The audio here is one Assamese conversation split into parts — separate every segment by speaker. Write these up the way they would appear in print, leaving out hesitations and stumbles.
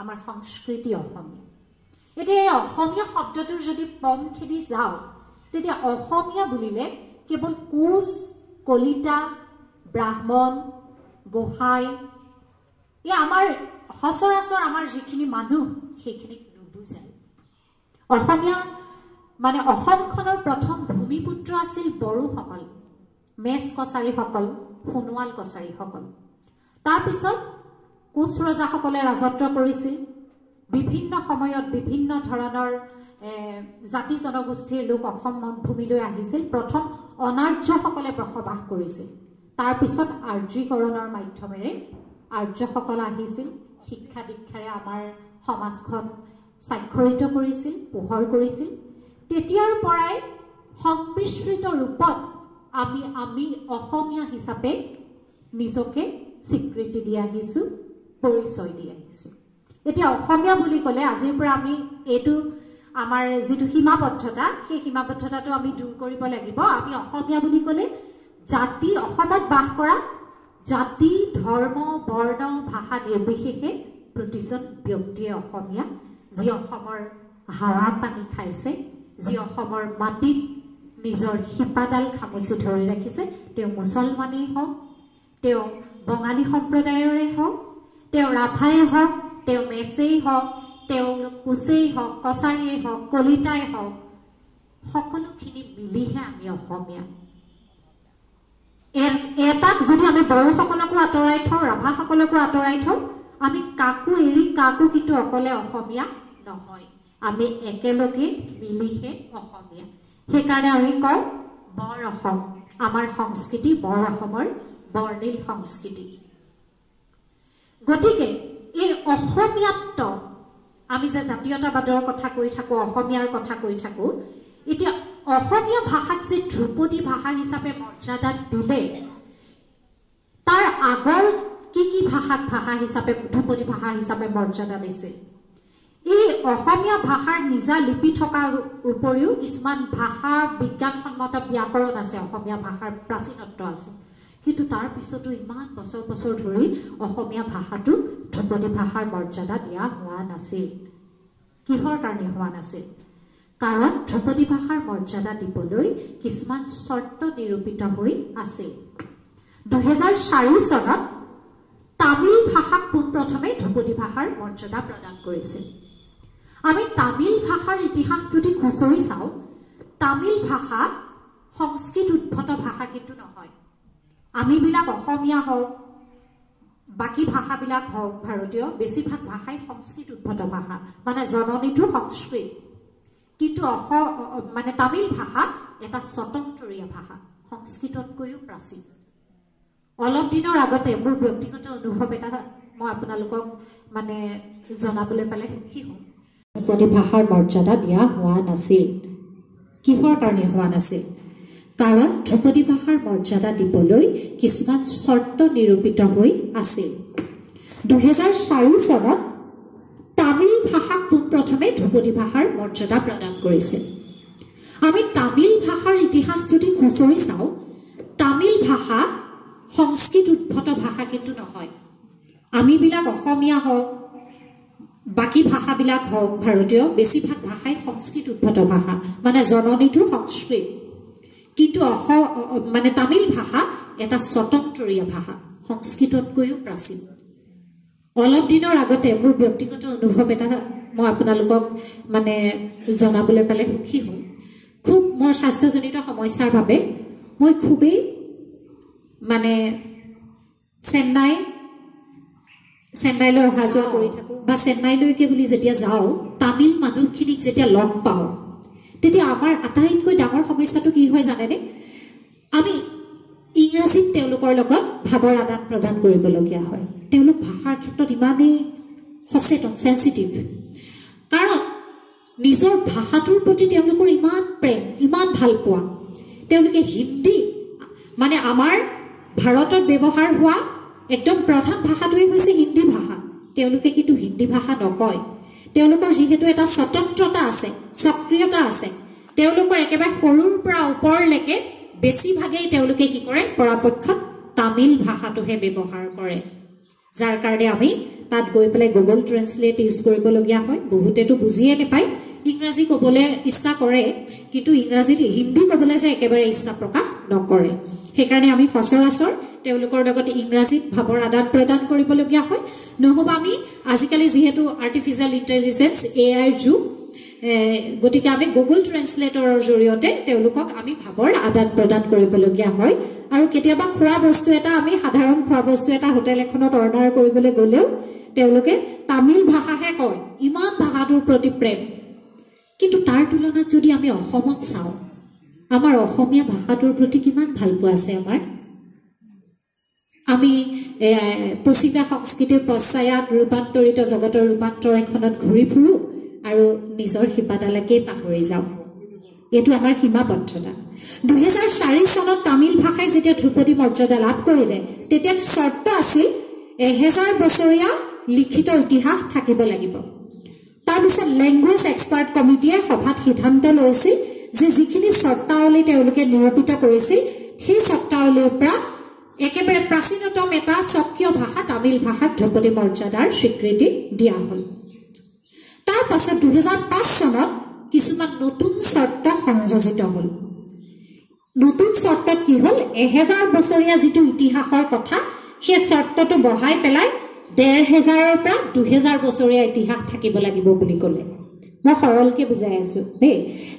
Speaker 1: আমাৰ সংস্কৃতি অসমীয়া। এতিয়া এই অসমীয়া শব্দটোৰ যদি পম খেদি যাওঁ তেতিয়া অসমীয়া বুলিলে কেৱল কোচ, কলিতা, ব্ৰাহ্মণ, গোহাঁই এই আমাৰ সচৰাচৰ আমাৰ যিখিনি মানুহ সেইখিনিক নুবুজায়। অসমীয়া মানে অসমখনৰ প্ৰথম ভূমিপুত্ৰ আছিল বড়োসকল, মেচ কছাৰীসকল, সোণোৱাল কছাৰীসকল। তাৰপিছত কোচ ৰজাসকলে ৰাজত্ব কৰিছিল। বিভিন্ন সময়ত বিভিন্ন ধৰণৰ জাতি জনগোষ্ঠীৰ লোক অসম ভূমিলৈ আহিছিল। প্ৰথম অনাৰ্যসকলে বসবাস কৰিছিল। তাৰপিছত আৰ্যীকৰণৰ মাধ্যমেৰে আৰ্যসকল আহিছিল। শিক্ষা দীক্ষাৰে আমাৰ সমাজখন স্বাক্ষৰিত কৰিছিল, পোহৰ কৰিছিল। তেতিয়াৰ পৰাই সংমিশ্ৰিত ৰূপত আমি অসমীয়া হিচাপে নিজকে স্বীকৃতি দি আহিছোঁ, পৰিচয় দি আহিছোঁ। এতিয়া অসমীয়া বুলি ক'লে আজিৰ পৰা আমি এইটো আমাৰ যিটো সীমাবদ্ধতা, সেই সীমাবদ্ধতাটো আমি দূৰ কৰিব লাগিব। আমি অসমীয়া বুলি ক'লে জাতি, অসমত বাস কৰা জাতি, ধৰ্ম, বৰ্ণ, ভাষা নিৰ্বিশেষে প্ৰতিজন ব্যক্তিয়ে অসমীয়া, যি অসমৰ হাৱা পানী খাইছে, যি অসমৰ মাটিত নিজৰ শিপাডাল খামুচি ধৰি ৰাখিছে, তেওঁ মুছলমানেই হওক, তেওঁ বঙালী সম্প্ৰদায়ৰে হওক, তেওঁ ৰাভাই হওক, তেওঁ মেচেই হওক, তেওঁ কোচেই হওক, কছাৰীয়েই হওক, কলিতাই হওক, সকলোখিনি মিলিহে আমি অসমীয়া। এটাক যদি আমি বড়োসকলকো আঁতৰাই থওঁ, ৰাভাসকলকো আঁতৰাই থওঁ, আমি কাকো এৰি কাকো কিন্তু অকলে অসমীয়া নহয়। আমি একেলগে মিলিহে অসমীয়া। সেইকাৰণে আমি কওঁ বৰ অসম, আমাৰ সংস্কৃতি বৰ অসমৰ বৰ্ণিল সংস্কৃতি। গতিকে এই অসমীয়াত্ব, আমি যে জাতীয়তাবাদৰ কথা কৈ থাকোঁ, অসমীয়াৰ কথা কৈ থাকোঁ, এতিয়া অসমীয়া ভাষাক যে ধ্ৰুপদী ভাষা হিচাপে মৰ্যাদা দিলে, তাৰ আগৰ কি ভাষাক ভাষা হিচাপে, ধ্ৰুপদী ভাষা হিচাপে মৰ্যাদা দিছিল? এই অসমীয়া ভাষাৰ নিজা লিপি থকাৰ উপৰিও কিছুমান ভাষা বিজ্ঞানসন্মত ব্যাকৰণ আছে, অসমীয়া ভাষাৰ প্ৰাচীনত্ব আছে। কিন্তু তাৰ পিছতো ইমান বছৰ বছৰ ধৰি অসমীয়া ভাষাটোক ধ্ৰুপদী ভাষাৰ মৰ্যাদা দিয়া হোৱা নাছিল। কিহৰ কাৰণে হোৱা নাছিল? কাৰণ ধ্ৰুপদী ভাষাৰ মৰ্যাদা দিবলৈ কিছুমান চৰ্ত নিৰূপিত হৈ আছিল। 2004 চনত তামিল ভাষাক পোনপ্ৰথমে ধ্ৰুপদী ভাষাৰ মৰ্যাদা প্ৰদান কৰিছিল। আমি তামিল ভাষাৰ ইতিহাস যদি খুচৰি চাওঁ, তামিল ভাষা সংস্কৃত উদ্ভূত ভাষা কিন্তু নহয়। আমিবিলাক অসমীয়া হওক, বাকী ভাষাবিলাক হওক ভাৰতীয়, বেছিভাগ ভাষাই সংস্কৃত উদ্ভূত ভাষা, মানে জননীটো সংস্কৃত। কিন্তু মানে তামিল ভাষা এটা স্বতন্ত্ৰীয় ভাষা, সংস্কৃততকৈও প্ৰাচীন। অলপ দিনৰ আগতে মোৰ ব্যক্তিগত অনুভৱ এটা মই আপোনালোকক মানে জনাবলৈ পালে সুখী হ'ম। ধ্ৰুপদী ভাষাৰ মৰ্যাদা দিয়া হোৱা নাছিল। কিহৰ কাৰণে হোৱা নাছিল? কাৰণ ধ্ৰুপদী ভাষাৰ মৰ্যাদা দিবলৈ কিছুমান চৰ্ত নিৰূপিত হৈ আছিল। 2004 চনত তামিল ভাষাক পোনপ্ৰথমে ধ্ৰুপদী ভাষাৰ মৰ্যাদা প্ৰদান কৰিছিল। আমি তামিল ভাষাৰ ইতিহাস যদি খুচৰি চাওঁ, তামিল ভাষা সংস্কৃত উদ্ভূত ভাষা কিন্তু নহয়। আমিবিলাক অসমীয়া হওক, বাকী ভাষাবিলাক হওক ভাৰতীয়, বেছিভাগ ভাষাই সংস্কৃত উদ্ভূত ভাষা, মানে জননীটো সংস্কৃত। কিন্তু মানে তামিল ভাষা এটা স্বতন্ত্ৰীয় ভাষা, সংস্কৃততকৈও প্ৰাচীন। অলপ দিনৰ আগতে মোৰ ব্যক্তিগত অনুভৱ এটা মই আপোনালোকক মানে জনাবলৈ পালে সুখী হ'ম। খুব মোৰ স্বাস্থ্যজনিত সমস্যাৰ বাবে মই খুবেই মানে চেন্নাইলৈ অহা যোৱা কৰি থাকোঁ, বা চেন্নাইলৈকে বুলি যেতিয়া যাওঁ, তামিল মানুহখিনিক যেতিয়া লগ পাওঁ, তেতিয়া আমাৰ আটাইতকৈ ডাঙৰ সমস্যাটো কি হয় জানেনে? আমি ইংৰাজীত তেওঁলোকৰ লগত ভাৱৰ আদান প্ৰদান কৰিবলগীয়া হয়। তেওঁলোক ভাষাৰ ক্ষেত্ৰত ইমানেই সচেতন, চেঞ্চিটিভ, কাৰণ নিজৰ ভাষাটোৰ প্ৰতি তেওঁলোকৰ ইমান প্ৰেম, ইমান ভাল পোৱা। তেওঁলোকে হিন্দী, মানে আমাৰ ভাৰতত ব্যৱহাৰ হোৱা একদম প্ৰধান ভাষাটোৱেই হৈছে হিন্দী ভাষা। তেওঁলোকে কিন্তু হিন্দী ভাষা নকয়। তেওঁলোকৰ যিহেতু এটা স্বতন্ত্ৰতা আছে, সক্ৰিয়তা আছে, তেওঁলোকৰ একেবাৰে সৰুৰ পৰা ওপৰলৈকে বেছিভাগেই তেওঁলোকে কি কৰে, পৰাপক্ষত তামিল ভাষাটোহে ব্যৱহাৰ কৰে। যাৰ কাৰণে আমি তাত গৈ পেলাই গুগল ট্ৰেন্সলেট ইউজ কৰিবলগীয়া হয় বহুতেতো বুজিয়ে নাপায় ইংৰাজী ক'বলৈ ইচ্ছা কৰে কিন্তু ইংৰাজীত হিন্দী ক'বলৈ যে একেবাৰে ইচ্ছা প্ৰকাশ নকৰে সেইকাৰণে আমি সচৰাচৰ তেওঁলোকৰ লগত ইংৰাজীত ভাৱৰ আদান প্ৰদান কৰিবলগীয়া হয় নহবা আমি আজিকালি যেহেতু আৰ্টিফিচিয়েল ইন্টেলিজেন্স AI যুগ গতিকে আমি গুগল ট্ৰেন্সলেটৰৰ জৰিয়তে তেওঁলোকক আমি ভাৱৰ আদান প্ৰদান কৰিবলগীয়া হয় আৰু কেতিয়াবা খোৱা বস্তু এটা আমি সাধাৰণ খোৱা বস্তু এটা হোটেল এখনত অৰ্ডাৰ কৰিবলৈ গ'লেও তেওঁলোকে তামিল ভাষাহে কয় ইমান ভাষাটোৰ প্ৰতি প্ৰেম কিন্তু তাৰ তুলনাত যদি আমি অসমত চাওঁ আমাৰ অসমীয়া ভাষাটোৰ প্ৰতি কিমান ভাল পোৱা আছে আমাৰ আমি পশ্চিমীয়া সংস্কৃতিৰ পশ্চায়াত ৰূপান্তৰিত জগতৰ ৰূপান্তৰ এখনত ঘূৰি ফুৰো আৰু নিজৰ শিপাডালকে পাহৰি যাওঁ এটো আমাৰ সীমাবদ্ধতা 2004 চনত তামিল ভাষাই যেতিয়া ধ্ৰুপদী মৰ্যাদা লাভ কৰিলে তেতিয়া চৰ্ত আছিল 1000 বছৰীয়া লিখিত ইতিহাস থাকিব লাগিব তাৰ পিছত ল্যাঙ্গুৱেজ এক্সপাৰ্ট কমিটিয়ে সভাত সিদ্ধান্ত লৈছিল যে যিখিনি চৰ্তাৱলী তেওঁলোকে নিৰূপিত কৰিছিল সেই চৰ্তাৱলীৰ পৰা একেবাৰে প্ৰাচীনতম এটা স্বকীয় ভাষা তামিল ভাষাক ধ্ৰুপদী মৰ্যাদাৰ স্বীকৃতি দিয়া হ'ল তাৰ পাছত 2005 চনত কিছুমান নতুন চৰ্ত সংযোজিত হ'ল নতুন চৰ্তত কি হ'ল 1000 বছৰীয়া যিটো ইতিহাসৰ কথা সেই চৰ্তটো বহাই পেলাই 1500 পৰা 2000 বছৰীয়া ইতিহাস থাকিব লাগিব বুলি ক'লে মই সৰলকে বুজাই আছো দেই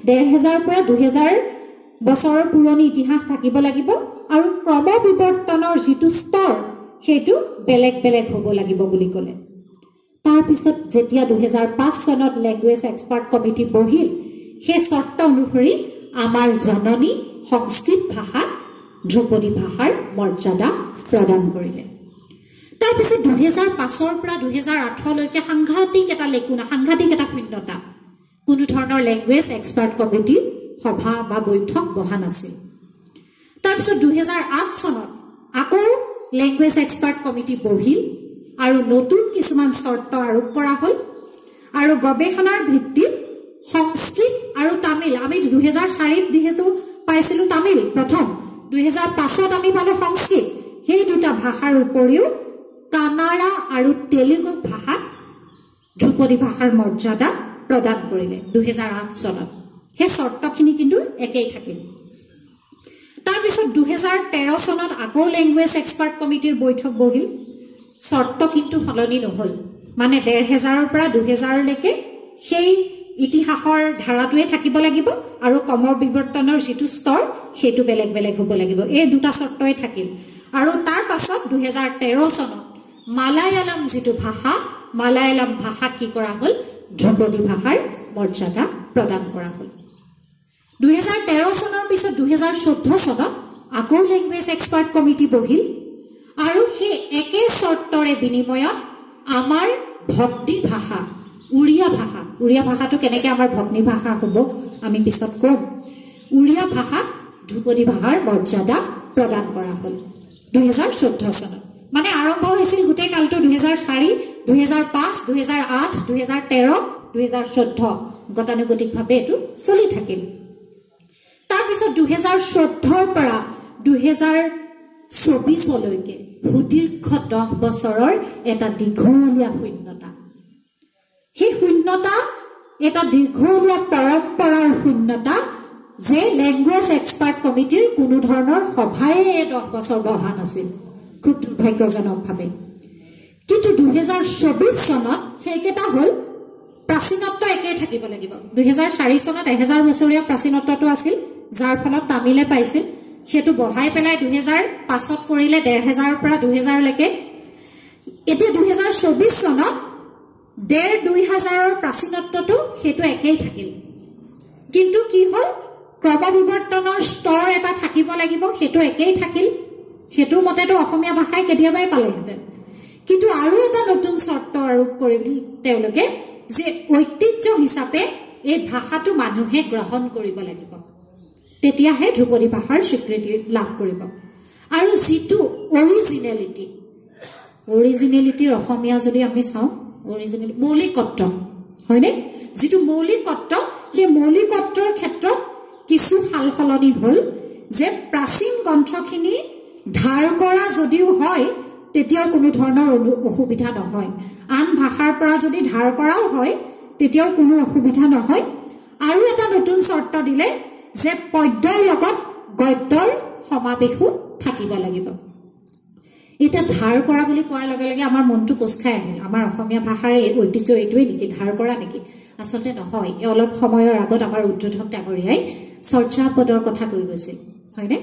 Speaker 1: 1500 পৰা 2000 বছৰৰ পুৰণি ইতিহাস থাকিব লাগিব আৰু ক্ৰম বিৱৰ্তনৰ যিটো স্তৰ সেইটো বেলেগ বেলেগ হ'ব লাগিব বুলি ক'লে তাৰ পিছত যেতিয়া 2005 চনত ল্যাঙ্গুৱেজ এক্সপাৰ্ট কমিটি বহিল সেই চৰ্ত অনুসৰি আমাৰ জননী সংস্কৃত ভাষা ধ্ৰুপদী ভাষাৰ মৰ্যাদা প্ৰদান কৰিলে তাৰ পিছত 2005 পৰা 2008 লৈকে সাংঘাতিক এটা লেকুনা সাংঘাতিক এটা শূন্যতা কোনো ধৰণৰ ল্যাঙ্গুৱেজ এক্সপাৰ্ট কমিটি সভা বা বৈঠক বহা নাছিল তাৰ পিছত 2008 চনত আকৌ ল্যাঙ্গুৱেজ এক্সপাৰ্ট কমিটি বহিল আৰু নতুন কিছুমান চৰ্ত আৰোপ কৰা হ'ল আৰু গৱেষণাৰ ভিত্তিত সংস্কৃত আৰু তামিল আমি 2004 ত যেহেতু পাইছিলো তামিল প্ৰথম 2005 ত আমি পালো সংস্কৃত সেই দুটা ভাষাৰ উপৰিও কানাড়া আৰু তেলেগু ভাষাত ধ্ৰুপদী ভাষাৰ মৰ্যাদা প্ৰদান কৰিলে 2008 চনত সেই চৰ্তখিনি কিন্তু একেই থাকিল তাৰ পিছত 2013 চনত আকৌ ল্যাঙ্গুৱেজ এক্সপাৰ্ট কমিটিৰ বৈঠক বহিল চৰ্ত কিন্তু সলনি নহল মানে 1500 পৰা 2000 লৈকে সেই ইতিহাসৰ ধাৰাটোৱে থাকিব লাগিব আৰু ক্ৰমৰ বিৱৰ্তনৰ যিটো স্তৰ সেইটো বেলেগ বেলেগ হ'ব লাগিব এই দুটা চৰ্তই থাকিল আৰু তাৰ পাছত 2013 চনত মালায়ালাম যিটো ভাষা মালায়ালাম ভাষা কি কৰা হ'ল ধ্ৰুপদী ভাষাৰ মৰ্যাদা প্ৰদান কৰা হ'ল 2013 চনৰ পিছত 2014 চনত আকৌ ল্যাঙ্গুৱেজ এক্সপাৰ্ট কমিটি বহিল আৰু সেই একে চৰ্তৰে বিনিময়ত আমাৰ ভক্তি ভাষা উড়িয়া ভাষাটো কেনেকৈ আমাৰ ভগ্নী ভাষা হ'ব আমি পিছত ক'ম উড়িয়া ভাষাক ধ্ৰুপদী ভাষাৰ মৰ্যাদা প্ৰদান কৰা হ'ল 2014 চনত মানে আৰম্ভ হৈছিল গোটেই কালটো 2004 2005 2008 2013 2014 গতানুগতিকভাৱে এটো চলি থাকিল তাৰ পিছত 2014 পৰা 2024 লৈকে সুদীৰ্ঘ 10 বছৰৰ এটা দীঘলীয়া শূন্যতা সেই শূন্যতা এটা দীঘলীয়া পৰম্পৰাৰ শূন্যতা যে ল্যাঙ্গুৱেজ এক্সপাৰ্ট কমিটিৰ কোনো ধৰণৰ সভাই 10 বছৰ বহা নাছিল খুব দুৰ্ভাগ্যজনকভাৱে কিন্তু 2024 চনত সেইকেইটা হ'ল প্ৰাচীনত্ব একে থাকিব লাগিব 2004 চনত 1000 বছৰীয়া প্ৰাচীনত্বটো আছিল যাৰ ফলত তামিলে পাইছিল সেটো বহাই পেলাই 2005 ত কৰিলে 1500 পৰা 2000 লৈকে এতিয়া 2024 চনত 2000ৰ প্ৰাচীনত্বটো সেটো একেই থাকিল কিন্তু কি হ'ল ক্ৰম বিৱৰ্তনৰ স্তৰ এটা থাকিব লাগিব সেটো একেই থাকিল সেটো মতেটো অসমীয়া ভাষাই কেতিয়াবাই পালেহেঁতেন কিন্তু আৰু এটা নতুন চৰ্ত আৰোপ কৰিল তেওঁলোকে যে ঐতিহ্য হিচাপে এই ভাষাটো মানুহে গ্ৰহণ কৰিব লাগিব তেতিয়াহে ধ্ৰুপদী ভাষাৰ স্বীকৃতি লাভ কৰিব আৰু যিটো অৰিজিনেলিটিৰ অসমীয়া যদি আমি চাওঁ অৰিজিনেল মৌলিকত্ব হয়নে যিটো মৌলিকত্ব সেই মৌলিকত্বৰ ক্ষেত্ৰত কিছু সালসলনি হ'ল যে প্ৰাচীন গ্ৰন্থখিনি ধাৰ কৰা যদিও হয়
Speaker 2: তেতিয়াও কোনো ধৰণৰ অসুবিধা নহয় আন ভাষাৰ পৰা যদি ধাৰ কৰাও হয় তেতিয়াও কোনো অসুবিধা নহয় আৰু এটা নতুন চৰ্ত দিলে যে পদ্যৰ লগত গদ্যৰ সমাবেশো থাকিব লাগিব এটা ধাৰ কৰা বুলি কোৱাৰ লগে লগে আমাৰ মনটো কোচ খাই আহিল আমাৰ অসমীয়া ভাষাৰ এই ঐতিহ্য এইটোৱে নেকি ধাৰ কৰা নেকি আসলে নহয় এই অলপ সময়ৰ আগত আমাৰ উদ্বোধক ডাঙৰীয়াই চৰ্যাপদৰ কথা কৈ গৈছিল হয়নে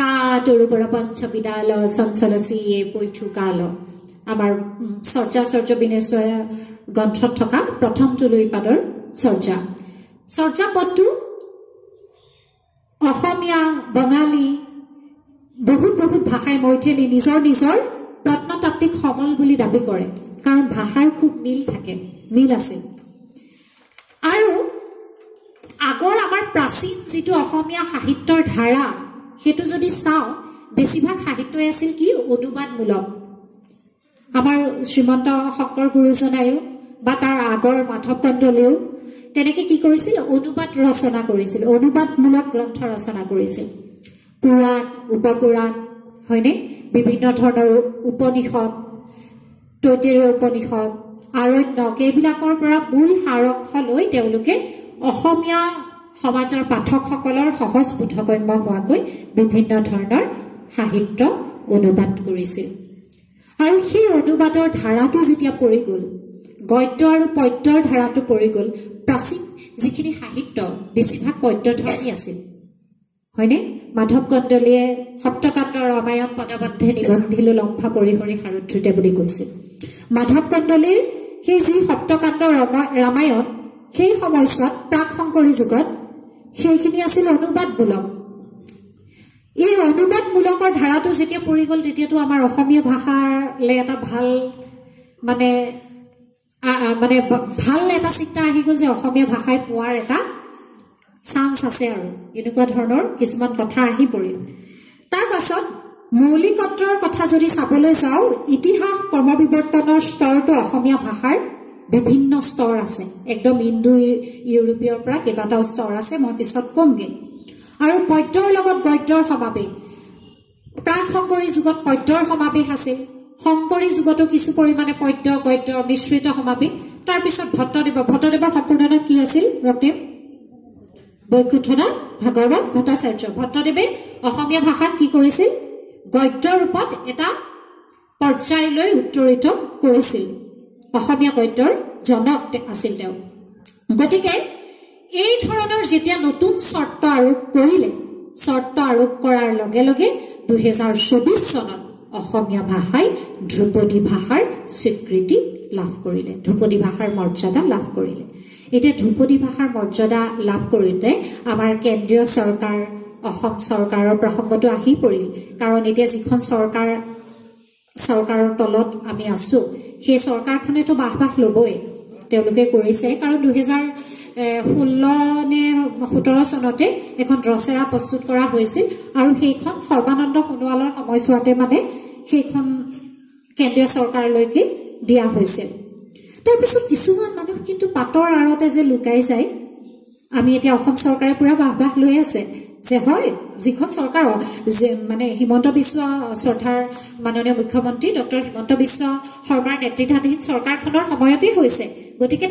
Speaker 2: কা তৰুপৰা পঞ্চবিদাল চঞ্চলচি পৈঠু কাল আমাৰ চৰ্যা বিনেশ্বৰ গ্ৰন্থত থকা প্ৰথম তুলুই পাদৰ চৰ্যাপদটো অসমীয়া বঙালী বহুত ভাষাই মৈথিলী নিজৰ প্ৰত্নতাত্ত্বিক সমল বুলি দাবী কৰে কাৰণ ভাষাৰ খুব মিল আছে আৰু আগৰ আমাৰ প্ৰাচীন যিটো অসমীয়া সাহিত্যৰ ধাৰা সেইটো যদি চাওঁ বেছিভাগ সাহিত্যই আছিল কি অনুবাদমূলক আমাৰ শ্ৰীমন্ত শংকৰ গুৰুজনায়ো বা তাৰ আগৰ মাধৱ কন্দলীয়েও তেনেকৈ কি কৰিছিল অনুবাদ ৰচনা কৰিছিল অনুবাদমূলক গ্ৰন্থ ৰচনা কৰিছিল পুৰাণ উপপুৰাণ হয়নে বিভিন্ন ধৰণৰ উপনিষদ তৈতিৰীয় উপনিষদ আৰণ্যক এইবিলাকৰ পৰা মূল সাৰাংশ লৈ তেওঁলোকে অসমীয়া সমাজৰ পাঠকসকলৰ সহজ বোধগম্য হোৱাকৈ বিভিন্ন ধৰণৰ সাহিত্য অনুবাদ কৰিছিল আৰু সেই অনুবাদৰ ধাৰাটো যেতিয়া পৰি গ'ল গদ্য আৰু পদ্যৰ ধাৰাটো পৰি গ'ল প্ৰাচীন যিখিনি সাহিত্য বেছিভাগ পদ্যধৰ্মী আছিল হয়নে মাধৱ কন্দলীয়ে সপ্তকাণ্ড ৰামায়ণ পদবদ্ধে নিবন্ধিলো লম্ফা পৰিহৰি সাৰুদ্ৰতে বুলি কৈছিল মাধৱ কন্দলীৰ সেই যি সপ্তকাণ্ড ৰামায়ণ সেই সময়ছোৱাত প্ৰাক শংকৰী যুগত সেইখিনি আছিল অনুবাদমূলক এই অনুবাদমূলকৰ ধাৰাটো যেতিয়া পৰি গ'ল তেতিয়াতো আমাৰ অসমীয়া ভাষালৈ এটা ভাল এটা চিন্তা আহি গ'ল যে অসমীয়া ভাষাই পোৱাৰ এটা চান্স আছে আৰু এনেকুৱা ধৰণৰ কিছুমান কথা আহি পৰিল তাৰ পাছত মৌলিকত্বৰ কথা যদি চাবলৈ যাওঁ ইতিহাস ক্ৰমবিৱৰ্তনৰ স্তৰটো অসমীয়া ভাষাৰ বিভিন্ন স্তৰ আছে একদম ইণ্ডো ইউৰোপীয়ৰ পৰা কেইবাটাও স্তৰ আছে মই পিছত কমগৈ আৰু পদ্যৰ লগত গদ্যৰ সমাবেশ প্ৰাক শংকৰী যুগত পদ্যৰ সমাবেশ আছিল শংকৰী যুগতো কিছু পৰিমাণে পদ্য গদ্যৰ মিশ্ৰিত সমাবেশ তাৰপিছত ভট্টদেৱৰ সম্পূৰ্ণ নাম কি আছিল ৰক্তিম বৈকুণ্ঠনাথ ভাগৱত ভট্টাচাৰ্য ভট্টদেৱে অসমীয়া ভাষাক কি কৰিছিল গদ্য ৰূপত এটা পৰ্যায়লৈ উত্তৰিত কৰিছিল অসমীয়া গদ্যৰ জনক আছিল তেওঁ গতিকে এই ধৰণৰ যেতিয়া নতুন চৰ্ত আৰোপ কৰাৰ লগে লগে 2024 চনত অসমীয়া ভাষাই ধ্ৰুপদী ভাষাৰ স্বীকৃতি লাভ কৰিলে ধ্ৰুপদী ভাষাৰ মৰ্যাদা লাভ কৰিলে এতিয়া ধ্ৰুপদী ভাষাৰ মৰ্যাদা লাভ কৰোঁতে আমাৰ কেন্দ্ৰীয় চৰকাৰ অসম চৰকাৰৰ প্ৰসংগটো আহি পৰিল কাৰণ এতিয়া যিখন চৰকাৰৰ তলত আমি আছোঁ সেই চৰকাৰখনেতো বাহ ল'বই তেওঁলোকে কৰিছে কাৰণ 2016 নে 17 চনতে এখন ৰচেৰা প্ৰস্তুত কৰা হৈছিল আৰু সেইখন সৰ্বানন্দ সোণোৱালৰ সময়ছোৱাতে সেইখন কেন্দ্ৰীয় চৰকাৰলৈকে দিয়া হৈছিল তাৰপিছত কিছুমান মানুহ কিন্তু পাতৰ আঁৰতে যে লুকাই যায় আমি এতিয়া অসম চৰকাৰে পুৰা বাহ লৈ আছে যে হয় যিখন চৰকাৰ যে হিমন্ত বিশ্ব শ্ৰদ্ধাৰ মাননীয় মুখ্যমন্ত্ৰী ডক্টৰ হিমন্ত বিশ্ব শৰ্মাৰ নেতৃত্বাধীন চৰকাৰখনৰ সময়তেই হৈছে গতিকে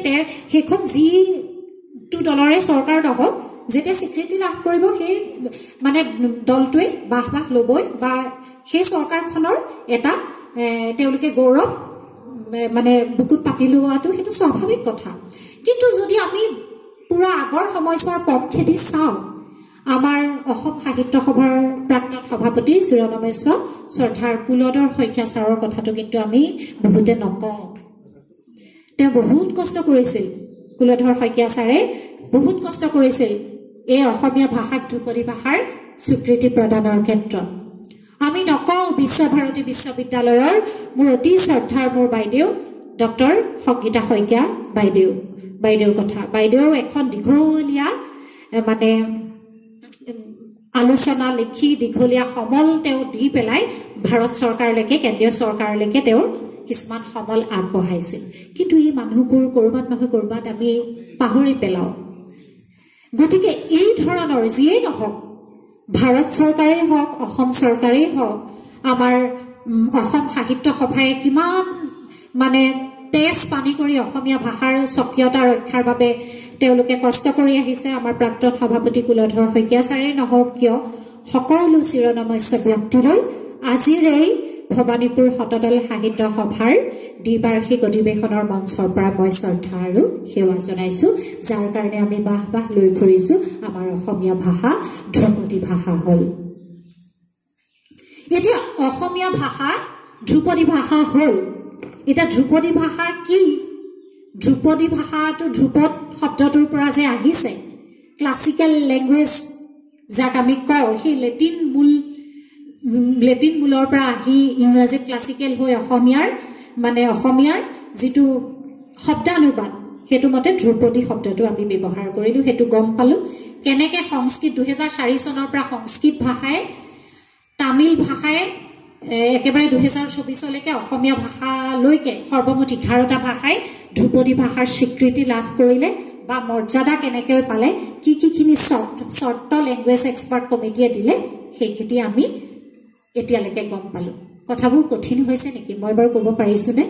Speaker 2: সেইখন যিটো দলৰে চৰকাৰ নহওক যেতিয়া স্বীকৃতি লাভ কৰিব সেই দলটোৱে বাহ ল'বই বা সেই চৰকাৰখনৰ এটা তেওঁলোকে গৌৰৱ বুকুত পাতি লোৱাটো সেইটো স্বাভাৱিক কথা কিন্তু যদি আমি পুৰা আগৰ সময়ছোৱাৰ পক্ষেদি চাওঁ আমাৰ অসম সাহিত্য সভাৰ প্ৰাক্তন সভাপতি চিৰনমেশ্য শ্ৰদ্ধাৰ কুলধৰ শইকীয়া ছাৰৰ কথাটো কিন্তু আমি বহুতে নকওঁ তেওঁ বহুত কষ্ট কৰিছিল কুলধৰ শইকীয়া ছাৰে বহুত কষ্ট কৰিছিল এই অসমীয়া ভাষাক ধ্ৰুপদী ভাষাৰ স্বীকৃতি প্ৰদানৰ ক্ষেত্ৰত আমি নকওঁ বিশ্বভাৰতী বিশ্ববিদ্যালয়ৰ মোৰ অতি শ্ৰদ্ধাৰ মোৰ বাইদেউ ডক্টৰ সংগীতা শইকীয়া বাইদেউৰ কথা বাইদেউ এখন দীঘলীয়া আলোচনা লিখি দীঘলীয়া সমল তেওঁ দি পেলাই ভাৰত চৰকাৰলৈকে কেন্দ্ৰীয় চৰকাৰলৈকে তেওঁৰ কিছুমান সমল আগবঢ়াইছিল কিন্তু এই মানুহবোৰ ক'ৰবাত নহয় ক'ৰবাত আমি পাহৰি পেলাওঁ গতিকে এই ধৰণৰ যিয়েই নহওক ভাৰত চৰকাৰেই হওক অসম চৰকাৰেই হওক আমাৰ অসম সাহিত্য সভায়ে কিমান মানে তেজ পানী কৰি অসমীয়া ভাষাৰ স্বকীয়তা ৰক্ষাৰ বাবে তেওঁলোকে কষ্ট কৰি আহিছে আমাৰ প্ৰাক্তন সভাপতি কুলধৰ শইকীয়া ছাৰেই নহওক কিয় সকলো চিৰনমস্য ব্যক্তিলৈ আজিৰ এই ভবানীপুৰ শতদল সাহিত্য সভাৰ দ্বিবাৰ্ষিক অধিৱেশনৰ মঞ্চৰ পৰা মই শ্ৰদ্ধা আৰু সেৱা জনাইছোঁ যাৰ কাৰণে আমি বাহ লৈ ফুৰিছোঁ আমাৰ অসমীয়া ভাষা ধ্ৰুপদী ভাষা হ'ল এতিয়া অসমীয়া ভাষা ধ্ৰুপদী ভাষা হ'ল এটা ধ্ৰুপদী ভাষা কি ধ্ৰুপদী ভাষাটো ধ্ৰুপদ শব্দটোৰ পৰা যে আহিছে ক্লাছিকেল লেংগুৱেজ যাক আমি কওঁ সেই লেটিন মূলৰ পৰা আহি ইংৰাজীত ক্লাছিকেল হৈ অসমীয়াৰ যিটো শব্দানুবাদ সেইটো মতে ধ্ৰুপদী শব্দটো আমি ব্যৱহাৰ কৰিলোঁ সেইটো গম পালোঁ কেনেকৈ সংস্কৃত 2004 চনৰ পৰা সংস্কৃত ভাষাই তামিল ভাষাই একেবাৰে 2024লৈকে অসমীয়া ভাষালৈকে সৰ্বমুঠ 11টা ভাষাই ধ্ৰুপদী ভাষাৰ স্বীকৃতি লাভ কৰিলে বা মৰ্যাদা কেনেকৈ পালে কিখিনি চৰ্ত লেংগুৱেজ এক্সপাৰ্ট কমিটিয়ে দিলে সেইখিনি আমি এতিয়ালৈকে গম পালোঁ কথাবোৰ কঠিন হৈছে নেকি মই বাৰু ক'ব পাৰিছোঁনে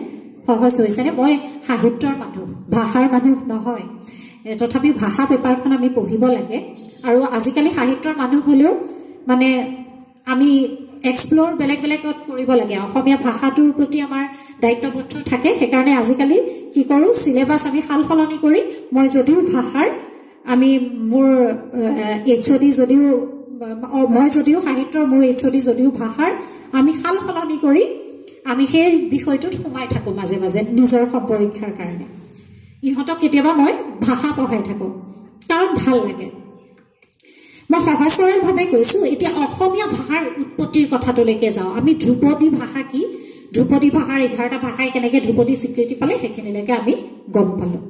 Speaker 2: সহজ হৈছেনে মই সাহিত্যৰ মানুহ ভাষাৰ মানুহ নহয় তথাপি ভাষা পেপাৰখন আমি পঢ়িব লাগে আৰু আজিকালি সাহিত্যৰ মানুহ হ'লেও মানে আমি এক্সপ্ল'ৰ বেলেগত কৰিব লাগে অসমীয়া ভাষাটোৰ প্ৰতি আমাৰ দায়িত্ববোধ থাকে সেইকাৰণে আজিকালি কি কৰোঁ চিলেবাছ আমি সালসলনি কৰি মই যদিও ভাষাৰ আমি মোৰ HOD যদিও সাহিত্যৰ মোৰ HOD যদিও ভাষাৰ আমি সালসলনি কৰি আমি সেই বিষয়টোত সোমাই থাকোঁ মাজে মাজে নিজৰ সম্পৰীক্ষাৰ কাৰণে ইহঁতক কেতিয়াবা মই ভাষা পঢ়াই থাকোঁ কাৰণ ভাল লাগে মই সহজ সৰলভাৱে কৈছোঁ এতিয়া অসমীয়া ভাষাৰ উৎপত্তিৰ কথাটোলৈকে যাওঁ আমি ধ্ৰুপদী ভাষা কি ধ্ৰুপদী ভাষাৰ 11টা ভাষাই কেনেকৈ ধ্ৰুপদী স্বীকৃতি পালে সেইখিনিলৈকে আমি গম পালোঁ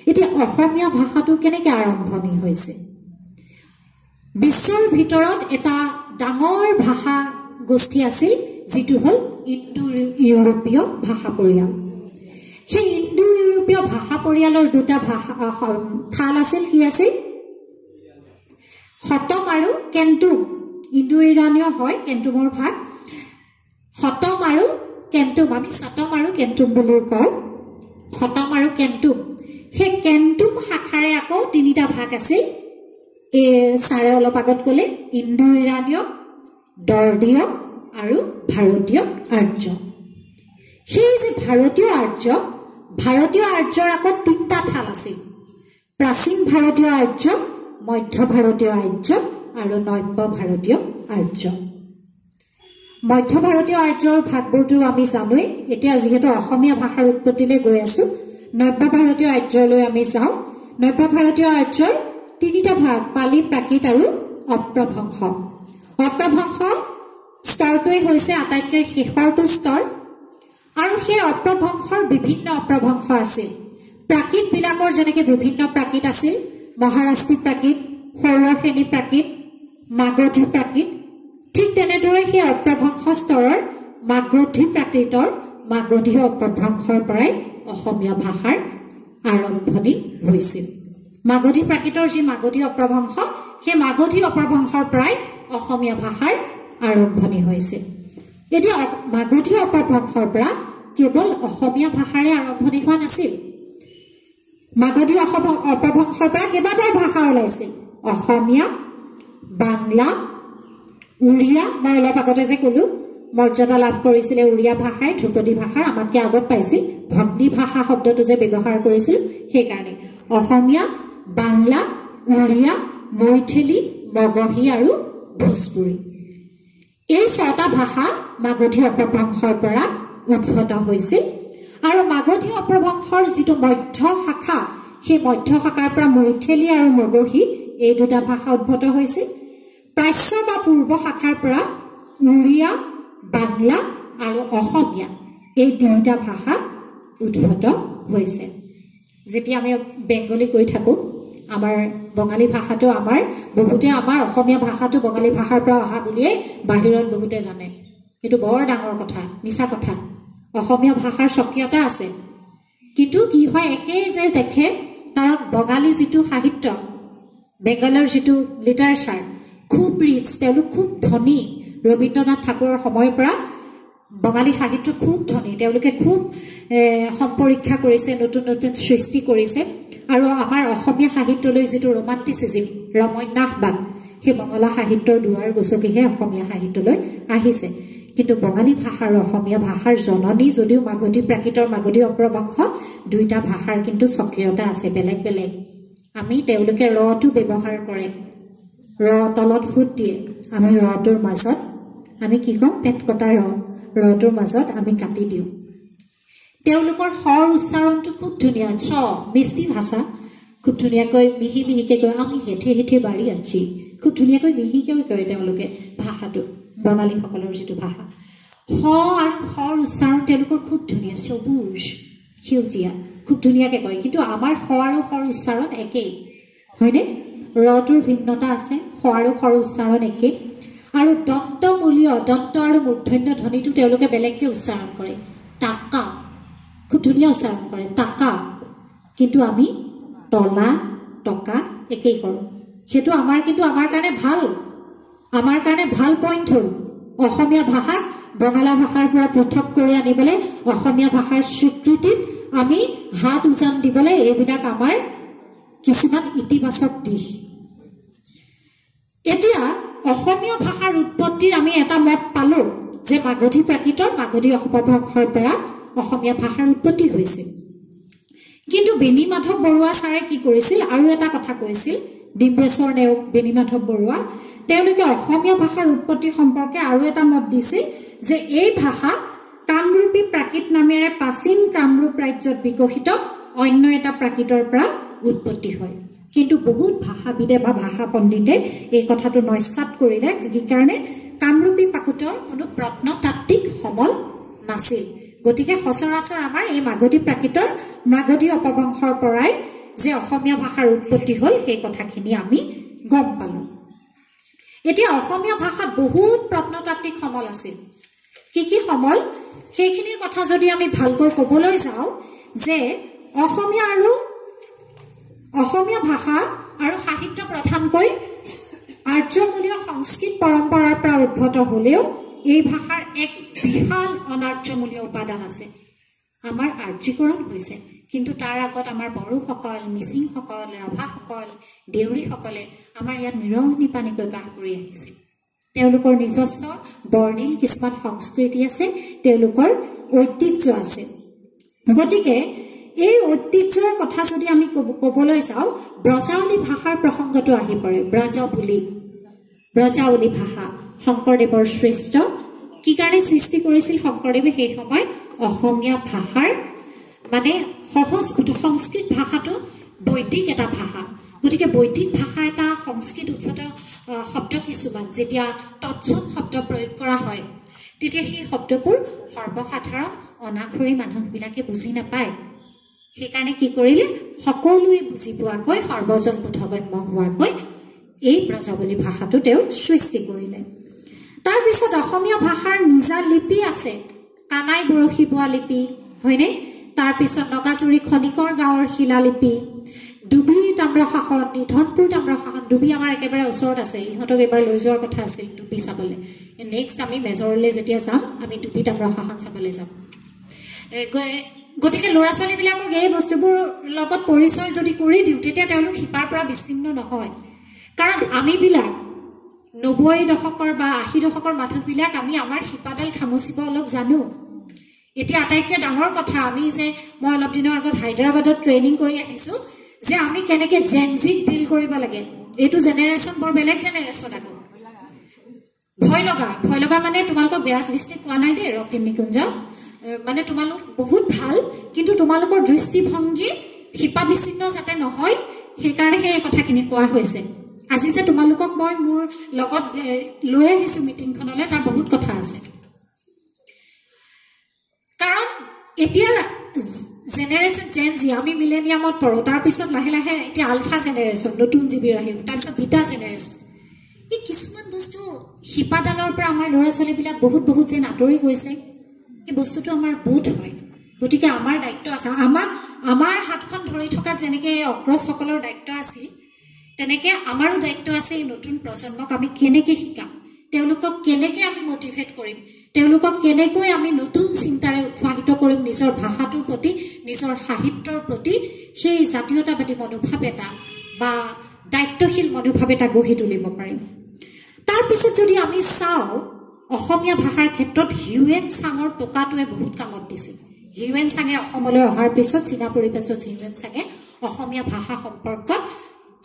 Speaker 2: এতিয়া অসমীয়া ভাষাটো কেনেকৈ আৰম্ভণি হৈছে বিশ্বৰ ভিতৰত এটা ডাঙৰ ভাষা গোষ্ঠী আছিল যিটো হ'ল ইণ্ডো ইউৰোপীয় ভাষা পৰিয়াল সেই ইণ্ডো ইউৰোপীয় ভাষা পৰিয়ালৰ দুটা ঠাল আছিল কি আছিল সতম আৰু কেন্তুম ইণ্ডো ইৰানীয় হয় কেন্তুমৰ ভাগ সতম আৰু কেন্তুম আমি সতম আৰু কেন্তুম বুলি কওঁ সতম আৰু কেন্তুম সেই কেন্তুম শাখাৰে আকৌ 3টা ভাগ আছিল ছাৰে অলপ আগত ক'লে ইণ্ডো ইৰানীয় দৰ্দীয় আৰু ভাৰতীয় আৰ্য সেই যে ভাৰতীয় আৰ্যৰ আকৌ 3টা ঠাল আছিল প্ৰাচীন ভাৰতীয় আৰ্য মধ্য ভাৰতীয় আৰ্য আৰু নব্য ভাৰতীয় আৰ্য মধ্য ভাৰতীয় আৰ্যৰ ভাগবোৰটো আমি জানোৱেই এতিয়া যিহেতু অসমীয়া ভাষাৰ উৎপত্তিলৈ গৈ আছোঁ নব্য ভাৰতীয় আৰ্যলৈ আমি যাওঁ নব্য ভাৰতীয় আৰ্যৰ 3টা ভাগ পালি প্ৰাকৃত আৰু অপ্ৰভংশ স্তৰটোৱে হৈছে আটাইতকৈ শেষৰটো স্তৰ আৰু সেই অপ্ৰভংশৰ বিভিন্ন অপ্ৰভংশ আছিল প্ৰাকৃতবিলাকৰ যেনেকৈ বিভিন্ন প্ৰাকৃত আছিল মহাৰাষ্ট্ৰী প্ৰাকৃত সৌৰশ্ৰেণী প্ৰাকৃত মাগধী প্ৰাকৃত ঠিক তেনেদৰে সেই অপ্ৰভংশ স্তৰৰ মাগধী প্ৰাকৃতৰ মাগধী অপ্ৰভংশৰ পৰাই অসমীয়া ভাষাৰ আৰম্ভণি হৈছিল মাগধী প্ৰাকৃতৰ যি মাগধী অপ্ৰভংশ সেই মাগধী অপ্ৰভংশৰ পৰাই অসমীয়া ভাষাৰ আৰম্ভণি হৈছিল এতিয়া মাগধী অপ্ৰভংশৰ পৰা কেৱল অসমীয়া ভাষাৰে আৰম্ভণি হোৱা নাছিল মাগধী অপ্ৰভংশৰ পৰা কেইবাটাও ভাষা ওলাইছিল অসমীয়া বাংলা উৰিয়া মই অলপ আগতে যে ক'লোঁ মৰ্যাদা লাভ কৰিছিলে উৰিয়া ভাষাই ধ্ৰুপদী ভাষাৰ আমাতকৈ আগত পাইছিল ভগ্নী ভাষা শব্দটো যে ব্যৱহাৰ কৰিছিল সেইকাৰণে অসমীয়া বাংলা উৰিয়া মৈথিলী মগহী আৰু ভোজপুৰী এই 6টা ভাষা মাগধী অপ্ৰভংশৰ পৰা উদ্ভৱ হৈছিল আৰু মাগধী অপ্ৰভংশৰ যিটো মধ্য শাখা সেই মধ্য শাখাৰ পৰা মৈথিলী আৰু মগহী এই 2টা ভাষা উদ্ভৱ হৈছিল প্ৰাচ্য বা পূৰ্ব শাখাৰ পৰা উৰিয়া বাংলা আৰু অসমীয়া এই 2টা ভাষা উদ্ভৱ হৈছে যেতিয়া আমি বেংগলী কৈ থাকোঁ আমাৰ বঙালী ভাষাটো বহুতে আমাৰ অসমীয়া ভাষাটো বঙালী ভাষাৰ পৰা অহা বুলিয়ে বাহিৰত বহুতে জানে কিন্তু বৰ ডাঙৰ কথা মিছা কথা অসমীয়া ভাষাৰ স্বকীয়তা আছে কিন্তু কি হয় একেই যে দেখে কাৰণ বঙালী যিটো সাহিত্য বেংগলৰ যিটো লিটাৰেচাৰ খুব ৰিচ তেওঁলোক খুব ধনী ৰবীন্দ্ৰনাথ ঠাকুৰৰ সময়ৰ পৰা বঙালী সাহিত্য খুব ধনী, তেওঁলোকে খুব সম্পৰীক্ষা কৰিছে, নতুন নতুন সৃষ্টি কৰিছে। আৰু আমাৰ অসমীয়া সাহিত্যলৈ যিটো ৰোমান্টিচিজিম, ৰমন্যাসবাদ, সেই বঙলা সাহিত্যৰ দুৱাৰ গচকিহে অসমীয়া সাহিত্যলৈ আহিছে। কিন্তু বঙালী ভাষা আৰু অসমীয়া ভাষাৰ জননী যদিও মাগধী প্ৰাকৃতৰ মাগধী অপ্ৰবংশ, দুইটা ভাষাৰ কিন্তু স্বকীয়তা আছে, বেলেগ বেলেগ। আমি তেওঁলোকে ৰটো ব্যৱহাৰ কৰে, ৰ তলত ফুট দিয়ে, আমি ৰটোৰ মাজত আমি কি কওঁ, পেট কটা ৰটোৰ মাজত আমি কাটি দিওঁ। তেওঁলোকৰ স্বৰ উচ্চাৰণটো খুব ধুনীয়া, মিষ্টি ভাষা, খুব ধুনীয়াকৈ মিহি মিহিকৈ কয়। আমি হেঠে হেঠে বাঢ়ি আছি, খুব ধুনীয়াকৈ মিহিকৈ কয় তেওঁলোকে ভাষাটো, বঙালীসকলৰ যিটো ভাষা। আৰু স্বৰ উচ্চাৰণ তেওঁলোকৰ খুব ধুনীয়া, সবুজ সেউজীয়া, খুব ধুনীয়াকৈ কয়। কিন্তু আমাৰ স আৰু স্বৰ উচ্চাৰণ একেই, হয়নে? ৰটোৰ ভিন্নতা আছে, স আৰু স্বৰ উচ্চাৰণ একেই। আৰু দন্তমূলীয়, দন্ত আৰু মূৰ্ধন্য ধ্বনিটো তেওঁলোকে বেলেগকৈ উচ্চাৰণ কৰে, টাকা, খুব ধুনীয়া উচ্চাৰণ কৰে, টাকা। কিন্তু আমি তলা, টকা একেই কৰোঁ। সেইটো কিন্তু আমাৰ কাৰণে ভাল, আমাৰ কাৰণে ভাল পইণ্ট হ'ল। অসমীয়া ভাষাক বঙলা ভাষাৰ পৰা পৃথক কৰি আনিবলৈ, অসমীয়া ভাষাৰ স্বীকৃতিত আমি হাত উজান দিবলৈ, এইবিলাক আমাৰ কিছুমান ইতিবাচক দিশ। এতিয়া অসমীয়া ভাষাৰ উৎপত্তিৰ আমি এটা মত পালোঁ যে মাগধী প্ৰাকৃতৰ মাগধী অপভ্ৰংশৰ পৰা অসমীয়া ভাষাৰ উৎপত্তি হৈছিল। কিন্তু বেণী মাধৱ বৰুৱা ছাৰে কি কৰিছিল, আৰু এটা কথা কৈছিল, ডিম্বেশ্বৰ নেওগ, বেণী মাধৱ বৰুৱা, তেওঁলোকে অসমীয়া ভাষাৰ উৎপত্তি সম্পৰ্কে আৰু এটা মত দিছিল যে এই ভাষা কামৰূপী প্ৰাকৃত নামেৰে প্ৰাচীন কামৰূপ ৰাজ্যত বিকশিত অন্য এটা প্ৰাকৃতৰ পৰা উৎপত্তি হয়। কিন্তু বহুত ভাষাবিদে বা ভাষা পণ্ডিতে এই কথাটো নস্যাৎ কৰিলে, কি কাৰণে? কামৰূপী প্ৰাকৃতৰ কোনো প্ৰত্নতাত্ত্বিক সমল নাছিল। গতিকে সচৰাচৰ আমাৰ এই মাগধী প্ৰাকৃতৰ মাগধী অপভ্ৰংশৰ পৰাই যে অসমীয়া ভাষাৰ উৎপত্তি হ'ল, সেই কথাখিনি আমি গম পালোঁ। এতিয়া অসমীয়া ভাষাত বহুত প্ৰত্নতাত্ত্বিক সমল আছিল। কি কি সমল, সেইখিনিৰ কথা যদি আমি ভালকৈ ক'বলৈ যাওঁ, যে অসমীয়া ভাষা আৰু সাহিত্য প্ৰধানকৈ আৰ্যমূলীয় সংস্কৃত পৰম্পৰাৰ পৰা উদ্ভৱ হ'লেও এই ভাষাৰ এক বিশাল অনাৰ্যমূলীয় উপাদান আছে। আমাৰ আৰ্যীকৰণ হৈছে, কিন্তু তাৰ আগত আমাৰ বড়োসকল, মিচিংসকল, ৰাভাসকল, দেউৰীসকলে আমাৰ ইয়াত নিৰনিপানীকৈ বাস কৰি আহিছে। তেওঁলোকৰ নিজস্ব বৰ্ণিল কিছুমান সংস্কৃতি আছে, তেওঁলোকৰ ঐতিহ্য আছে। গতিকে এই ঐতিহ্যৰ কথা যদি আমি ক'বলৈ যাওঁ, ব্ৰজাৱলী ভাষাৰ প্ৰসংগটো আহি পৰে। ব্ৰজাৱলী ভাষা শংকৰদেৱৰ সৃষ্ট। কি কাৰণে সৃষ্টি কৰিছিল শংকৰদেৱে সেই সময়ত? অসমীয়া ভাষাৰ মানে সহজবোধ, সংস্কৃত ভাষাটো বৈদিক এটা ভাষা। গতিকে বৈদিক ভাষা এটা সংস্কৃত উদ্ভূত শব্দ কিছুমান যেতিয়া তৎসম শব্দ প্ৰয়োগ কৰা হয়, তেতিয়া সেই শব্দবোৰ সৰ্বসাধাৰণ অনাখৰী মানুহবিলাকে বুজি নাপায়। সেইকাৰণে কি কৰিলে, সকলোৱে বুজি পোৱাকৈ, সৰ্বজন বোধগম্য হোৱাকৈ এই ব্ৰজাৱলী ভাষাটো তেওঁ সৃষ্টি কৰিলে। তাৰপিছত অসমীয়া ভাষাৰ নিজা লিপি আছে, কানাই বৰশী বোৱা লিপি, হয়নে? তাৰপিছত নগাজুৰি খনিকৰ গাঁৱৰ শিলালিপি, ডুবি তাম্ৰশাসন, নিধনপুৰ তাম্ৰশাসন। ডুবি আমাৰ একেবাৰে ওচৰত আছে, ইহঁতক এবাৰ লৈ যোৱাৰ কথা আছিল ডুবি চাবলৈ। নেক্সট আমি মেজৰলৈ যেতিয়া যাম, আমি ডুবি তাম্ৰশাসন চাবলৈ যাম। গতিকে ল'ৰা ছোৱালীবিলাকক এই বস্তুবোৰ লগত পৰিচয় যদি কৰি দিওঁ, তেতিয়া তেওঁলোক শিপাৰ পৰা বিচ্ছিন্ন নহয়। কাৰণ আমিবিলাক 90 দশকৰ বা 80 দশকৰ মানুহবিলাক আমি আমাৰ শিপাডাল খামুচিব অলপ জানো। এতিয়া আটাইতকৈ ডাঙৰ কথা, আমি যে মই অলপ দিনৰ আগত হায়দৰাবাদত ট্ৰেইনিং কৰি আহিছোঁ, যে আমি কেনেকৈ জেনজিক ডিল কৰিব লাগে। এইটো জেনেৰেশ্যন বৰ বেলেগ জেনেৰেশ্যন। আকৌ ভয় লগা মানে তোমালোকক বেয়া দৃষ্টিত কোৱা নাই দেই ৰক্তিম নিকুঞ্জ, মানে তোমালোক বহুত ভাল, কিন্তু তোমালোকৰ দৃষ্টিভংগী শিপা বিচ্ছিন্ন যাতে নহয়, সেইকাৰণেহে এই কথাখিনি কোৱা হৈছে। আজি যে তোমালোকক মই মোৰ লগত লৈ আহিছোঁ মিটিংখনলৈ, তাৰ বহুত কথা আছে। কাৰণ এতিয়া জেনেৰেশ্যন জেনজি, আমি মিলেনিয়ামত পঢ়োঁ, তাৰপিছত লাহে লাহে এতিয়া আলফা জেনেৰেশ্যন, নতুন জীৱীৰ আহিব, তাৰপিছত বিটা জেনেৰেশ্যন। এই কিছুমান বস্তু শিপাডালৰ পৰা আমাৰ ল'ৰা ছোৱালীবিলাক বহুত যেন আঁতৰি গৈছে। এই বস্তুটো আমাৰ বোধ হয়। গতিকে আমাৰ দায়িত্ব আছে, আমাৰ হাতখন ধৰি থকা যেনেকৈ অগ্ৰজসকলৰ দায়িত্ব আছিল, তেনেকৈ আমাৰো দায়িত্ব আছে এই নতুন প্ৰজন্মক আমি কেনেকৈ শিকাম। তেওঁলোকক কেনেকৈ আমি মটিভেট কৰিম, তেওঁলোকক কেনেকৈ আমি নতুন চিন্তাৰে উৎসাহিত কৰিম নিজৰ ভাষাটোৰ প্ৰতি, নিজৰ সাহিত্যৰ প্ৰতি সেই জাতীয়তাবাদী মনোভাৱ এটা বা দায়িত্বশীল মনোভাৱ এটা গঢ়ি তুলিব পাৰিম। তাৰপিছত যদি আমি চাওঁ অসমীয়া ভাষাৰ ক্ষেত্ৰত হিউৱেন চাঙৰ টোকাটোৱে বহুত কামত দিছিল। হিউৱেন চাঙে অসমলৈ অহাৰ পিছত চীনা পৰিৱেশত হিউৱেন চাঙে অসমীয়া ভাষা সম্পৰ্কত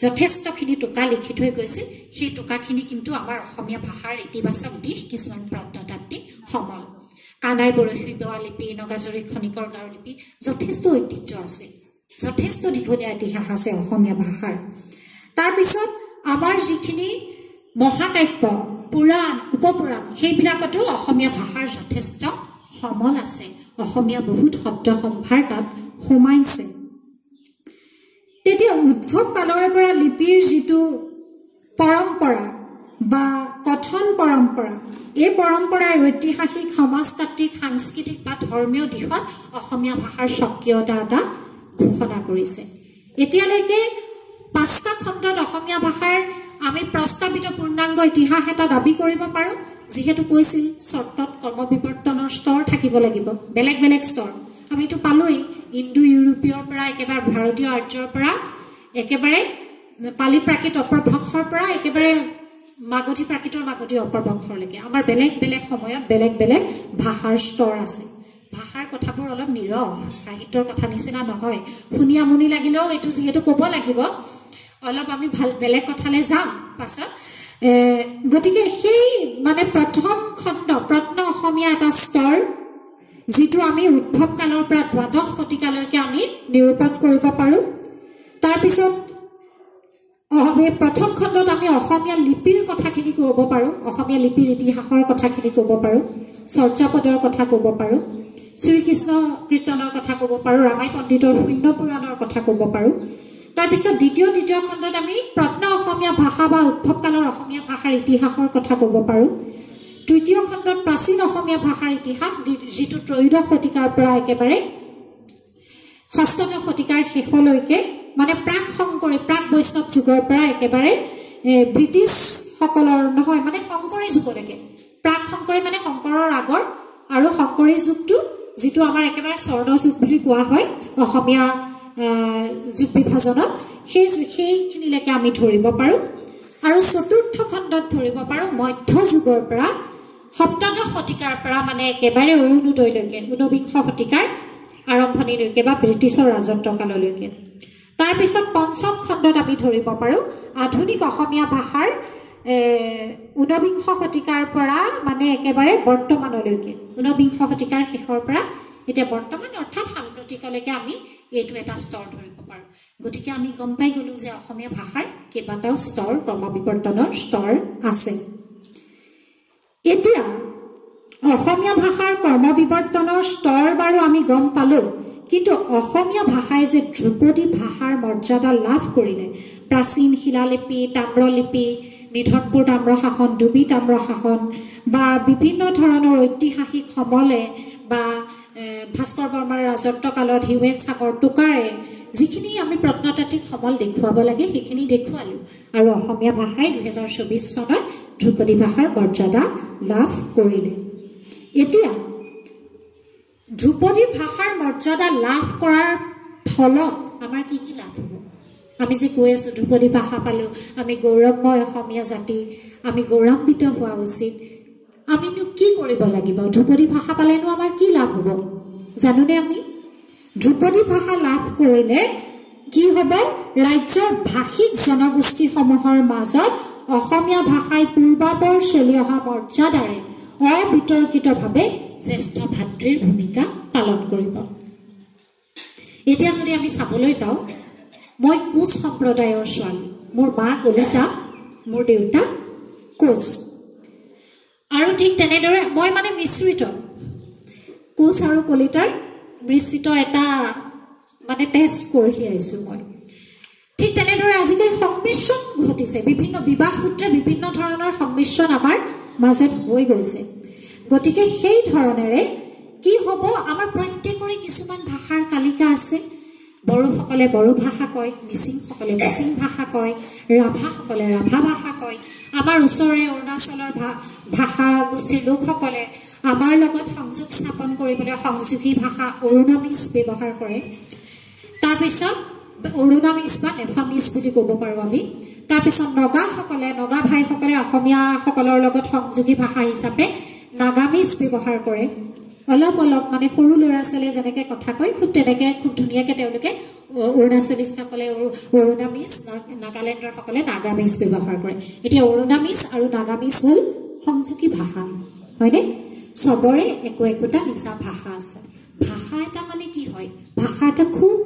Speaker 2: যথেষ্টখিনি টোকা লিখি থৈ গৈছিল। সেই টোকাখিনি কিন্তু আমাৰ অসমীয়া ভাষাৰ ইতিবাচক দিশ কিছুমান প্ৰত্নতাত্ত্বিক সমল। কানাই বৰশী বোৱা লিপি, নগাজৰি খনিকৰ গাঁৱৰ লিপি যথেষ্ট ঐতিহ্য আছে, যথেষ্ট দীঘলীয়া ইতিহাস আছে অসমীয়া ভাষাৰ। তাৰপিছত আমাৰ যিখিনি মহাকাব্য, পুৰাণ, উপপুৰাণ সেইবিলাকতো অসমীয়া ভাষাৰ যথেষ্ট সমল আছে। অসমীয়া বহুত শব্দ সম্ভাৰ তাত সোমাইছে। তেতিয়া উদ্ভৱ কালৰ পৰা লিপিৰ যিটো পৰম্পৰা বা কথন পৰম্পৰা, এই পৰম্পৰাই ঐতিহাসিক, সমাজতাত্ত্বিক, সাংস্কৃতিক বা ধৰ্মীয় দিশত অসমীয়া ভাষাৰ স্বকীয়তা এটা ঘোষণা কৰিছে। এতিয়ালৈকে 5টা খণ্ডত অসমীয়া ভাষাৰ আমি প্ৰস্তাৱিত পূৰ্ণাংগ ইতিহাস এটা দাবী কৰিব পাৰোঁ। যিহেতু কৈছিল চৰ্তত কৰ্মবিৱৰ্তনৰ স্তৰ থাকিব লাগিব, বেলেগ বেলেগ স্তৰ আমিতো পালোৱেই। ইণ্ডো ইউৰোপীয়ৰ পৰা একেবাৰে ভাৰতীয় আৰ্যৰ পৰা একেবাৰে পালি প্ৰাকৃত অপভ্ৰংশৰ পৰা একেবাৰে মাগধী প্ৰাকৃতৰ মাগধী অপভ্ৰংশলৈকে আমাৰ বেলেগ বেলেগ সময়ত বেলেগ বেলেগ ভাষাৰ স্তৰ আছে। ভাষাৰ কথাবোৰ অলপ নিৰহ, সাহিত্যৰ কথা নিচিনা নহয়। শুনি আমনি লাগিলেও এইটো যিহেতু ক'ব লাগিব, অলপ আমি ভাল বেলেগ কথালৈ যাম পাছত। গতিকে সেই মানে প্ৰথম খণ্ড প্ৰত্ন অসমীয়া এটা স্তৰ, যিটো আমি উদ্ভৱ কালৰ পৰা দ্বাদশ শতিকালৈকে আমি নিৰূপণ কৰিব পাৰোঁ। তাৰপিছত প্ৰথম খণ্ডত আমি অসমীয়া লিপিৰ কথাখিনি ক'ব পাৰোঁ, অসমীয়া লিপিৰ ইতিহাসৰ কথাখিনি ক'ব পাৰোঁ, চৰ্যাপদৰ কথা ক'ব পাৰোঁ, শ্ৰীকৃষ্ণ কীৰ্তনৰ কথা ক'ব পাৰোঁ, ৰামাই পণ্ডিতৰ শূন্য পুৰাণৰ কথা ক'ব পাৰোঁ। তাৰপিছত তৃতীয় খণ্ডত আমি প্ৰত্ন অসমীয়া ভাষা বা উদ্ভৱকালৰ অসমীয়া ভাষাৰ ইতিহাসৰ কথা ক'ব পাৰোঁ। তৃতীয় খণ্ডত প্ৰাচীন অসমীয়া ভাষাৰ ইতিহাস, যিটো ত্ৰয়োদশ শতিকাৰ পৰা একেবাৰে ষষ্ঠদশ শতিকাৰ শেষলৈকে, মানে প্ৰাক শংকৰী প্ৰাক বৈষ্ণৱ যুগৰ পৰা একেবাৰে ব্ৰিটিছসকলৰ নহয়, মানে শংকৰী যুগলৈকে। প্ৰাক শংকৰী মানে শংকৰৰ আগৰ, আৰু শংকৰী যুগটো যিটো আমাৰ একেবাৰে স্বৰ্ণ যুগ বুলি কোৱা হয় অসমীয়া যুগ বিভাজনত, সেইখিনিলৈকে আমি ধৰিব পাৰোঁ। আৰু চতুৰ্থ খণ্ডত ধৰিব পাৰোঁ মধ্যযুগৰ পৰা সপ্তদশ শতিকাৰ পৰা, মানে একেবাৰে অৰুণোদয়লৈকে, ঊনবিংশ শতিকাৰ আৰম্ভণিলৈকে বা ব্ৰিটিছৰ ৰাজত্বকাললৈকে। তাৰপিছত পঞ্চম খণ্ডত আমি ধৰিব পাৰোঁ আধুনিক অসমীয়া ভাষাৰ ঊনবিংশ শতিকাৰ পৰা মানে একেবাৰে বৰ্তমানলৈকে, ঊনবিংশ শতিকাৰ শেষৰ পৰা এতিয়া বৰ্তমান অৰ্থাৎ সাম্প্ৰতিকলৈকে আমি এইটো এটা স্তৰ ধৰিব পাৰোঁ। গতিকে আমি গম পাই গ'লোঁ যে অসমীয়া ভাষাৰ কেইবাটাও স্তৰ, ক্ৰমবিৱৰ্তনৰ স্তৰ আছে। এতিয়া অসমীয়া ভাষাৰ ক্ৰমবিৱৰ্তনৰ স্তৰ বাৰু আমি গম পালোঁ, কিন্তু অসমীয়া ভাষাই যে ধ্ৰুপদী ভাষাৰ মৰ্যাদা লাভ কৰিলে, প্ৰাচীন শিলালিপি, তাম্ৰলিপি, নিধনপুৰ তাম্ৰশাসন, ডুবি তাম্ৰশাসন বা বিভিন্ন ধৰণৰ ঐতিহাসিক সমলে বা ভাস্কৰ বৰ্মাৰ ৰাজত্বকালত হিউৱেন চাঙৰ টোকাৰে যিখিনি আমি প্ৰত্নতাত্ত্বিক সমল দেখুৱাব লাগে সেইখিনি দেখুৱালোঁ, আৰু অসমীয়া ভাষাই 2024 চনত ধ্ৰুপদী ভাষাৰ মৰ্যাদা লাভ কৰিলে। এতিয়া ধ্ৰুপদী ভাষাৰ মৰ্যাদা লাভ কৰাৰ ফলত আমাৰ কি কি লাভ হ'ব? আমি যে কৈ আছোঁ ধ্ৰুপদী ভাষা পালোঁ, আমি গৌৰৱময় অসমীয়া জাতি, আমি গৌৰৱান্বিত হোৱা উচিত। আমিনো কি কৰিব লাগিব? ধ্ৰুপদী ভাষা পালেনো আমাৰ কি লাভ হ'ব জানোনে? আমি ধ্ৰুপদী ভাষা লাভ কৰিলে কি হ'ব? ৰাজ্যৰ ভাষিক জনগোষ্ঠীসমূহৰ মাজত অসমীয়া ভাষাই পূৰ্বাপৰ চলি অহা মৰ্যাদাৰে অবিতৰ্কিতভাৱে জ্যেষ্ঠ ভাতৃৰ ভূমিকা পালন কৰিব। এতিয়া যদি আমি চাবলৈ যাওঁ, মই কোচ সম্প্ৰদায়ৰ ছোৱালী, মোৰ মা কলিতা, মোৰ দেউতা কোচ, আৰু ঠিক তেনেদৰে মই মানে মিশ্ৰিত, কোচ আৰু কলিতাৰ মিশ্ৰিত এটা মানে তেজ কঢ়িয়াইছোঁ মই। ঠিক তেনেদৰে আজিকালি সংমিশ্ৰণ ঘটিছে, বিভিন্ন বিবাহ সূত্ৰে বিভিন্ন ধৰণৰ সংমিশ্ৰণ আমাৰ মাজত হৈ গৈছে। গতিকে সেই ধৰণেৰে কি হ'ব? আমাৰ প্ৰত্যেকৰে কিছুমান ভাষাৰ কালিকা আছে, বড়োসকলে বড়ো ভাষা কয়, মিচিংসকলে মিচিং ভাষা কয়, ৰাভাসকলে ৰাভা ভাষা কয়। আমাৰ ওচৰৰে অৰুণাচলৰ ভাষা গোষ্ঠীৰ লোকসকলে আমাৰ লগত সংযোগ স্থাপন কৰিবলৈ সংযোগী ভাষা অৰুণামিজ ব্যৱহাৰ কৰে। তাৰপিছত অৰুণামিজ বা নেফামিজ বুলি ক'ব পাৰোঁ আমি। তাৰপিছত নগা ভাইসকলে অসমীয়াসকলৰ লগত সংযোগী ভাষা হিচাপে নাগামিজ ব্যৱহাৰ কৰে। অলপ অলপ মানে সৰু ল'ৰা ছোৱালীয়ে যেনেকৈ কথা কয় খুব তেনেকৈ খুব ধুনীয়াকৈ তেওঁলোকে অৰুণাচলীসকলে অৰুণামিজ, নাগালেণ্ডৰসকলে নাগামিজ ব্যৱহাৰ কৰে। এতিয়া অৰুণামিজ আৰু নাগামিজ হ'ল সংযোগী ভাষা, হয়নে? চবৰে একোটা নিজা ভাষা আছে। ভাষা এটা মানে কি হয়? ভাষা এটা খুব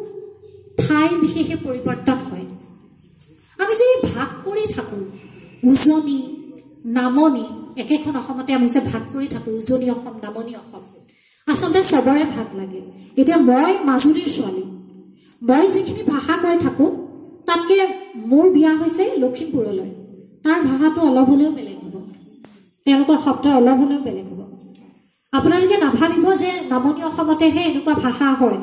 Speaker 2: ঠাই বিশেষে পৰিৱৰ্তন হয়। আমি যে ভাগ কৰি থাকোঁ, উজনি নামনি, একেখন অসমতে আমি যে ভাগ কৰি থাকোঁ, উজনি অসম নামনি অসম, আচলতে চবৰে ভাগ লাগে। এতিয়া মই মাজুলীৰ ছোৱালী, মই যিখিনি ভাষা কৈ থাকোঁ তাতকৈ মোৰ বিয়া হৈছে লখিমপুৰলৈ, তাৰ ভাষাটো অলপ হ'লেও বেলেগ হ'ব, তেওঁলোকৰ শব্দ অলপ হ'লেও বেলেগ হ'ব। আপোনালোকে নাভাবিব যে নামনি অসমতেহে এনেকুৱা ভাষা হয়।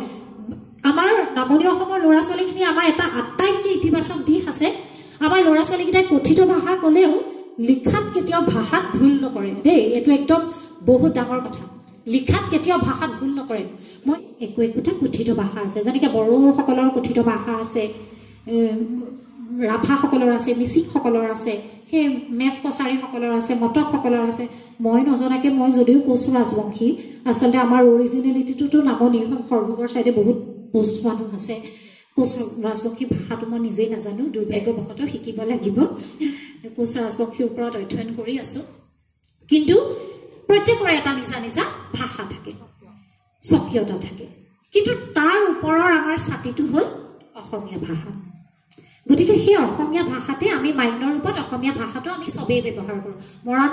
Speaker 2: আমাৰ নামনি অসমৰ ল'ৰা ছোৱালীখিনি আমাৰ এটা আটাইতকৈ ইতিবাচক দিশ আছে, আমাৰ ল'ৰা ছোৱালীকেইটাই কথিত ভাষা ক'লেও লিখাত কেতিয়াও ভাষাত ভুল নকৰে দেই। এইটো একদম বহুত ডাঙৰ কথা, লিখাত কেতিয়াও ভাষাত ভুল নকৰে। মই একোটা কথিত ভাষা আছে, যেনেকৈ বড়োসকলৰ কথিত ভাষা আছে, ৰাভাসকলৰ আছে, মিচিংসকলৰ আছে, সেই মেচ কছাৰীসকলৰ আছে, মটকসকলৰ আছে। মই নজনাকৈ মই যদিও কোচ ৰাজবংশী, আচলতে আমাৰ অৰিজিনেলিটিটোতো নামনি সৰভোগৰ ছাইডে বহুত কোচ মানুহ আছে। কোচ ৰাজবংশী ভাষাটো মই নিজেই নাজানো, দুৰ্ভাগ্যবশতঃ শিকিব লাগিব। কোচ ৰাজবংশীৰ ওপৰত অধ্যয়ন কৰি আছোঁ। কিন্তু প্ৰত্যেকৰে এটা নিজা নিজা ভাষা থাকে, স্বকীয়তা থাকে। কিন্তু তাৰ ওপৰৰ আমাৰ ছাতিটো হ'ল অসমীয়া ভাষা। গতিকে সেই অসমীয়া ভাষাতে আমি মান্য ৰূপত অসমীয়া ভাষাটো আমি চবেই ব্যৱহাৰ কৰোঁ। মৰাণ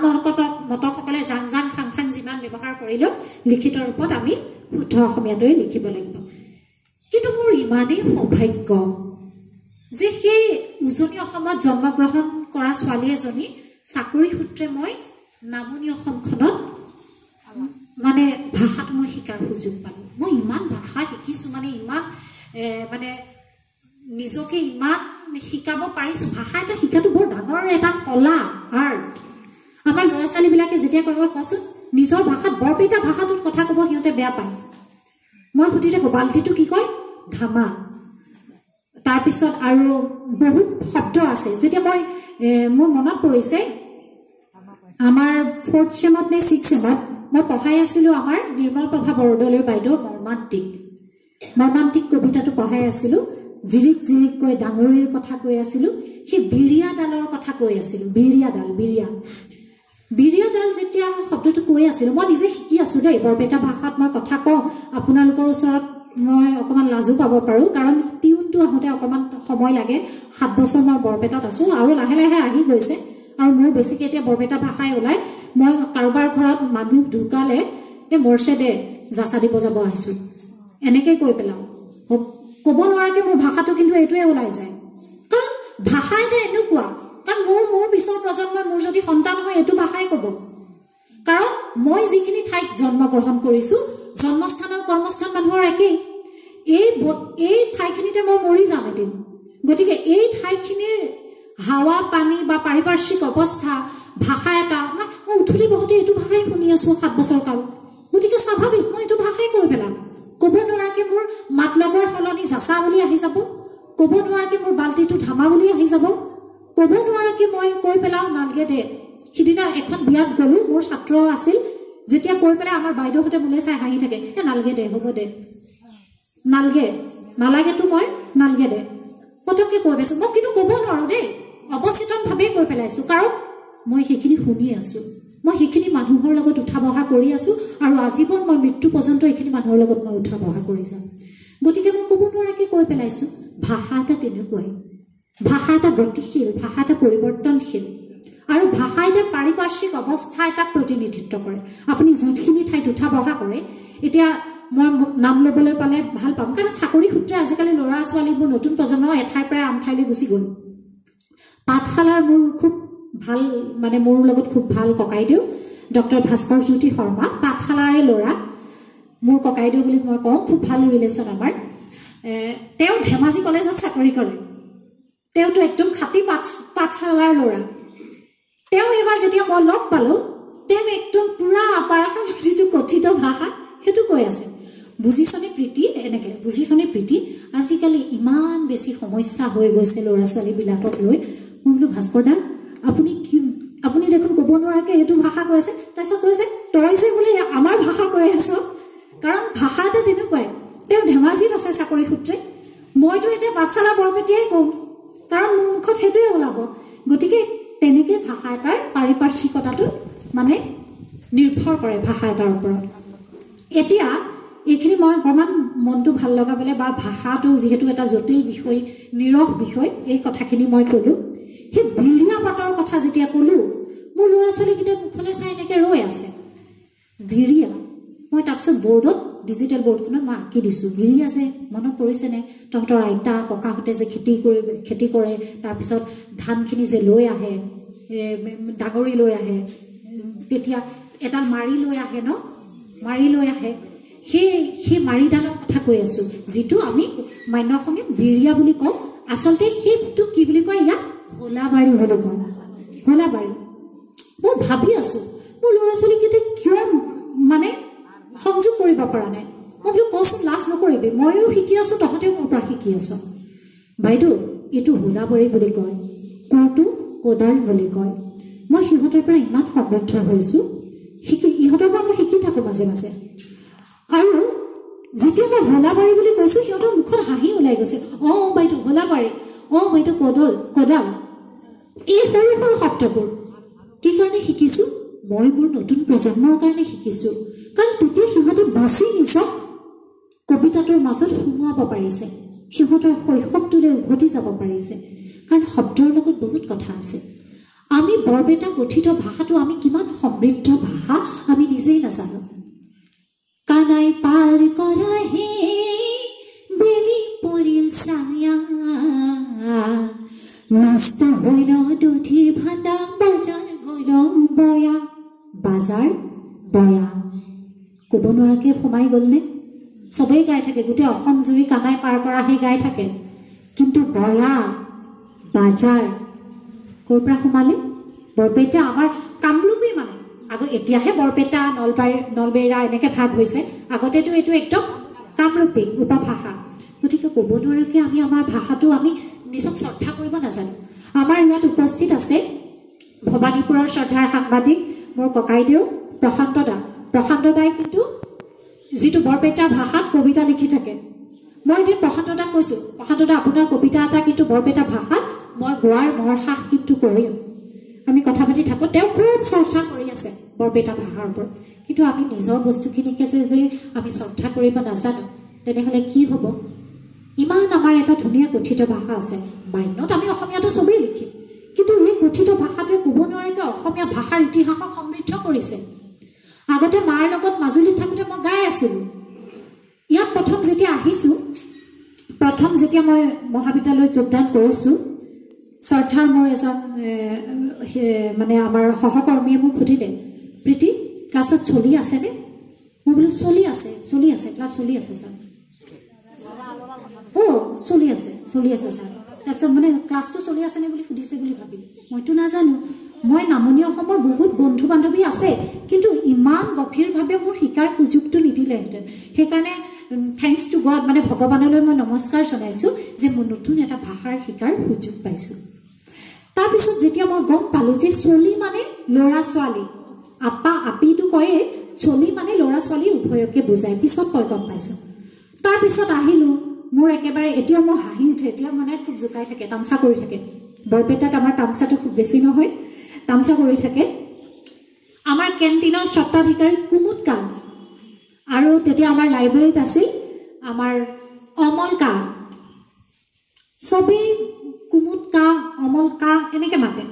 Speaker 2: মটকসকলে জাং জাং খাং খাং যিমান ব্যৱহাৰ কৰিলেও লিখিত ৰূপত আমি শুদ্ধ অসমীয়াটোৱে লিখিব লাগিব। কিন্তু মোৰ ইমানেই সৌভাগ্য যে সেই উজনি অসমত জন্মগ্ৰহণ কৰা ছোৱালী এজনী চাকৰি সূত্ৰে মই নামনি অসমখনত মানে ভাষাটো মই শিকাৰ সুযোগ পালোঁ। মই ইমান ভাষা শিকিছোঁ, মানে ইমান মানে নিজকে ইমান শিকাব পাৰিছোঁ। ভাষা এটা শিকাটো বৰ ডাঙৰ এটা কলা, আৰ্ট। আমাৰ ল'ৰা ছোৱালীবিলাকে যেতিয়া কচোন নিজৰ ভাষাত, বৰপেটা ভাষাটোত কথা ক'ব সিহঁতে বেয়া পায়। মই সুধি থাকোঁ বাল্টিটো কি কয়? ধামা। তাৰপিছত আৰু বহুত শব্দ আছে। যেতিয়া মোৰ মনত পৰিছে, আমাৰ 4th চেমত নে 6th চেমত মই পঢ়াই আছিলোঁ আমাৰ নিৰ্মল প্ৰভা বৰদলৈ বাইদেউৰ মৰ্মান্তিক কবিতাটো পঢ়াই আছিলোঁ। জিৰিক জিৰিককৈ ডাঙৰীৰ কথা কৈ আছিলোঁ, সেই বিৰিয়াডালৰ কথা কৈ আছিলোঁ। বিৰিয়াডাল যেতিয়া শব্দটো কৈ আছিলোঁ, মই নিজে শিকি আছোঁ দেই। বৰপেটা ভাষাত মই কথা কওঁ, আপোনালোকৰ ওচৰত মই অকণমান লাজো পাব পাৰোঁ, কাৰণ টিউনটো আহোঁতে অকণমান সময় লাগে। 7 বছৰ মই বৰপেটাত আছোঁ আৰু লাহে লাহে আহি গৈছে। আৰু মোৰ বেছিকৈ এতিয়া বৰপেটা ভাষাই ওলায়। মই কাৰোবাৰ ঘৰত মানুহ ঢুকালে এই মৰ্চেদে জাচা দিব যাব আহিছোঁ, এনেকৈ কৈ পেলাওঁ। ক'ব নোৱাৰাকৈ মোৰ ভাষাটো কিন্তু এইটোৱে ওলাই যায়। কাৰণ ভাষা এটা এনেকুৱা, কাৰণ মোৰ পিছৰ প্ৰজন্মই মোৰ যদি সন্তান হয় এইটো ভাষাই ক'ব। কাৰণ মই যিখিনি ঠাইত জন্মগ্ৰহণ কৰিছোঁ, জন্মস্থান আৰু কৰ্মস্থান মানুহৰ একেই। এই ঠাইখিনিতে মই মৰি যাম এদিন। গতিকে এই ঠাইখিনিৰ হাৱা পানী বা পাৰিপাৰ্শ্বিক অৱস্থা, ভাষা এটা মই উঠুলি বহুতে এইটো ভাষাই শুনি আছোঁ 7 বছৰ কাল। গতিকে স্বাভাৱিক মই এইটো ভাষাই কৈ পেলাম। ক'ব নোৱাৰাকৈ মোৰ মাত লগৰ সলনি জাচা বুলি আহি যাব, ক'ব নোৱাৰাকৈ মোৰ বাল্টিটো ধামা বুলি আহি যাব, ক'ব নোৱাৰাকৈ মই কৈ পেলাওঁ নালগে দে। সিদিনা এখন বিয়াত গ'লোঁ, মোৰ ছাত্ৰ আছিল, যেতিয়া কৈ পেলাই আমাৰ বাইদেউহঁতে মোলৈ চাই হাঁহি থাকে, নালগে দে, হ'ব দে, নালাগেতো মই নালগে দে, পটককৈ কৈ পাইছোঁ। মই কিন্তু ক'ব নোৱাৰোঁ দেই, অৱচেতনভাৱেই কৈ পেলাইছোঁ। কাৰণ মই সেইখিনি শুনি আছোঁ, মই সেইখিনি মানুহৰ লগত উঠা বহা কৰি আছোঁ, আৰু আজীৱন মই মৃত্যু পৰ্যন্ত এইখিনি মানুহৰ লগত মই উঠা বহা কৰি যাম। গতিকে মই ক'ব নোৱাৰাকৈ কৈ পেলাইছোঁ। ভাষা এটা তেনেকুৱাই, ভাষা এটা গতিশীল, ভাষা এটা পৰিৱৰ্তনশীল, আৰু ভাষা এটা পাৰিপাৰ্শ্বিক অৱস্থা এটাক প্ৰতিনিধিত্ব কৰে। আপুনি যিখিনি ঠাইত উঠা বহা কৰে, এতিয়া মই নাম ল'বলৈ পালে ভাল পাম, কাৰণ চাকৰি সূত্ৰে আজিকালি ল'ৰা ছোৱালীবোৰ নতুন প্ৰজন্ম এঠাইৰ পৰা আন ঠাইলৈ গুচি গ'ল। পাঠশালাৰ মোৰ খুব ভাল, মানে মোৰ লগত খুব ভাল ককাইদেউ ডক্টৰ ভাস্কৰ জ্যোতি শৰ্মা, পাঠশালাৰে ল'ৰা, মোৰ ককাইদেউ বুলি মই কওঁ, খুব ভাল ৰিলেশ্যন আমাৰ। তেওঁ ধেমাজি কলেজত চাকৰি কৰে তেওঁতো একদম খাতি পাঠশালাৰ ল'ৰা তেওঁ এবাৰ যেতিয়া মই লগ পালোঁ তেওঁ একদম পুৰা আপাৰ আছামৰ যিটো কথিত ভাষা সেইটো কৈ আছে বুজিছনে প্ৰীতি এনেকৈ বুজিছনে প্ৰীতি আজিকালি ইমান বেছি সমস্যা হৈ গৈছে ল'ৰা ছোৱালীবিলাকক লৈ মই বোলো ভাস্কৰ দা আপুনি দেখোন ক'ব নোৱাৰাকৈ এইটো ভাষা কৈ আছে তাৰপিছত কৈছে তই যে বোলে আমাৰ ভাষা কৈ আছ কাৰণ ভাষা এটা তেনেকুৱাই তেওঁ ধেমাজিত আছে চাকৰি সূত্ৰে মইতো এতিয়া পাঠশালা বৰপেটিয়াই কওঁ কাৰণ মোৰ মুখত সেইটোৱে ওলাব গতিকে তেনেকৈ ভাষা এটাৰ পাৰিপাৰ্শ্বিকতাটো মানে নিৰ্ভৰ কৰে ভাষা এটাৰ ওপৰত এতিয়া এইখিনি মই অকণমান মনটো ভাল লগাবলৈ বা ভাষাটো যিহেতু এটা জটিল বিষয় নিৰস বিষয় এই কথাখিনি মই ক'লোঁ সেই বিৰিয়া পাতৰ কথা যেতিয়া ক'লোঁ মোৰ ল'ৰা ছোৱালীকেইটা মুখলৈ চাই এনেকৈ ৰৈ আছে বিৰিয়া মই তাৰপিছত বৰ্ডত ডিজিটেল বৰ্ডখনত মই আঁকি দিছোঁ বিৰিয়া যে মনত পৰিছেনে তহঁতৰ আইতা ককাহঁতে যে খেতি কৰে তাৰপিছত ধানখিনি যে লৈ আহে ডাঙৰি লৈ আহে তেতিয়া এডাল মাৰি লৈ আহে ন মাৰি লৈ আহে সেই মাৰিডালৰ কথা কৈ আছোঁ যিটো আমি মান্য অসমীয়াত বিৰিয়া বুলি কওঁ আচলতে সেইটো কি বুলি কয় ইয়াত হোলাবাৰী বুলি কয় হোলাবাৰী মই ভাবি আছোঁ মোৰ ল'ৰা ছোৱালীকেইটাই কিয় মানে সংযোগ কৰিব পৰা নাই মই বোলো কচোন লাজ নকৰিবি ময়ো শিকি আছোঁ তহঁতেও মোৰ পৰা শিকি আছ বাইদেউ এইটো হোলাবাৰী বুলি কয় কোৰটো কোদাল বুলি কয় মই সিহঁতৰ পৰা ইমান সমৃদ্ধ হৈছোঁ ইহঁতৰ পৰা মই শিকি থাকোঁ মাজে মাজে আৰু যেতিয়া মই হোলাবাৰী বুলি কৈছোঁ সিহঁতৰ মুখত হাঁহি ওলাই গৈছে অঁ বাইদেউ হোলাবাৰী অঁ বাইদেউ কোদাল এই সৰু সৰু শব্দবোৰ কি কাৰণে শিকিছোঁ মই মোৰ নতুন প্ৰজন্মৰ কাৰণে শিকিছোঁ কাৰণ তেতিয়া সিহঁতে বাচি নিজক কবিতাটোৰ মাজত সোমোৱাব পাৰিছে সিহঁতৰ শৈশৱটোলৈ উভতি যাব পাৰিছে কাৰণ শব্দৰ লগত বহুত কথা আছে আমি বৰপেটা কথিত ভাষাটো আমি কিমান সমৃদ্ধ ভাষা আমি নিজেই নাজানো কানাই পাৰ কৰা হে বেলি পৰিল ছায়া নষ্ট হৈল দধিৰ ভাটা বজাৰ গ'ল বয়া বাজাৰ বয়া ক'ব নোৱাৰাকৈ সোমাই গ'লনে চবেই গাই থাকে গোটেই অসম জুৰি কানাই পাৰ কৰাহে গাই থাকে কিন্তু বয়া বাজাৰ ক'ৰ পৰা সোমালে বৰপেটা আমাৰ কামৰূপেই মানে এতিয়াহে বৰপেটা নলবেৰা এনেকৈ ভাগ হৈছে আগতেতো এইটো একদম কামৰূপী উপভাষা গতিকে ক'ব নোৱাৰাকৈ আমি আমাৰ ভাষাটো আমি নিজক শ্ৰদ্ধা কৰিব নাজানো আমাৰ ইয়াত উপস্থিত আছে ভৱানীপুৰৰ শ্ৰদ্ধাৰ সাংবাদিক মোৰ ককাইদেউ প্ৰশান্ত দাই কিন্তু যিটো বৰপেটা ভাষাত কবিতা লিখি থাকে মই এদিন প্ৰশান্ত দাক কৈছোঁ প্ৰশান্ত দা আপোনাৰ কবিতা এটা কিন্তু বৰপেটা ভাষাত মই গোৱাৰ মৰসাহ কিন্তু কৰিম আমি কথা পাতি থাকোঁ তেওঁ খুব চৰ্চা কৰি আছে বৰপেটা ভাষাৰ ওপৰত কিন্তু আমি নিজৰ বস্তুখিনিকে যদি আমি শ্ৰদ্ধা কৰিব নাজানো তেনেহ'লে কি হ'ব ইমান আমাৰ এটা ধুনীয়া কথিত ভাষা আছে মান্যত আমি অসমীয়াটো চবেই লিখিম কিন্তু এই কথিত ভাষাটোৱে ক'ব নোৱাৰাকৈ অসমীয়া ভাষাৰ ইতিহাসক সমৃদ্ধ কৰিছে আগতে মাৰ লগত মাজুলীত থাকোঁতে মই গাই আছিলোঁ ইয়াত প্ৰথম যেতিয়া মই মহাবিদ্যালয়ত যোগদান কৰিছোঁ শ্ৰদ্ধাৰ মোৰ এজন মানে আমাৰ সহকৰ্মীয়ে মোক সুধিলে প্ৰীতি ক্লাছত চলি আছেনে মই বোলো চলি আছে ক্লাছ চলি আছে ছাৰ অঁ চলি আছে ছাৰ তাৰপিছত মানে ক্লাছটো চলি আছেনে বুলি সুধিছে বুলি ভাবি মইতো নাজানো মই নামনি অসমৰ বহুত বন্ধু বান্ধৱী আছে কিন্তু ইমান গভীৰভাৱে মোৰ শিকাৰ সুযোগটো নিদিলেহেঁতেন সেইকাৰণে থেংকছ টু গড মানে ভগৱানলৈ মই নমস্কাৰ জনাইছোঁ যে মই নতুন এটা ভাষাৰ শিকাৰ সুযোগ পাইছোঁ তাৰপিছত যেতিয়া মই গম পালোঁ যে চলি মানে ল'ৰা ছোৱালী আপা আপিটো কয়ে চলি মানে ল'ৰা ছোৱালী উভয়কে বুজায় পিছত মই গম পাইছোঁ তাৰপিছত আহিলোঁ মোৰ একেবাৰে এতিয়াও মোৰ হাঁহি উঠে এতিয়া মানে খুব জোকাই থাকে তামচা কৰি থাকে বৰপেটাত আমাৰ তামচাটো খুব বেছি নহয় তামচা কৰি থাকে আমাৰ কেণ্টিনৰ স্বত্বাধিকাৰী কুমুদ কা আৰু তেতিয়া আমাৰ লাইব্ৰেৰীত আছিল আমাৰ অমল কা চবেই কুমুদ কা অমল কা এনেকৈ মাতে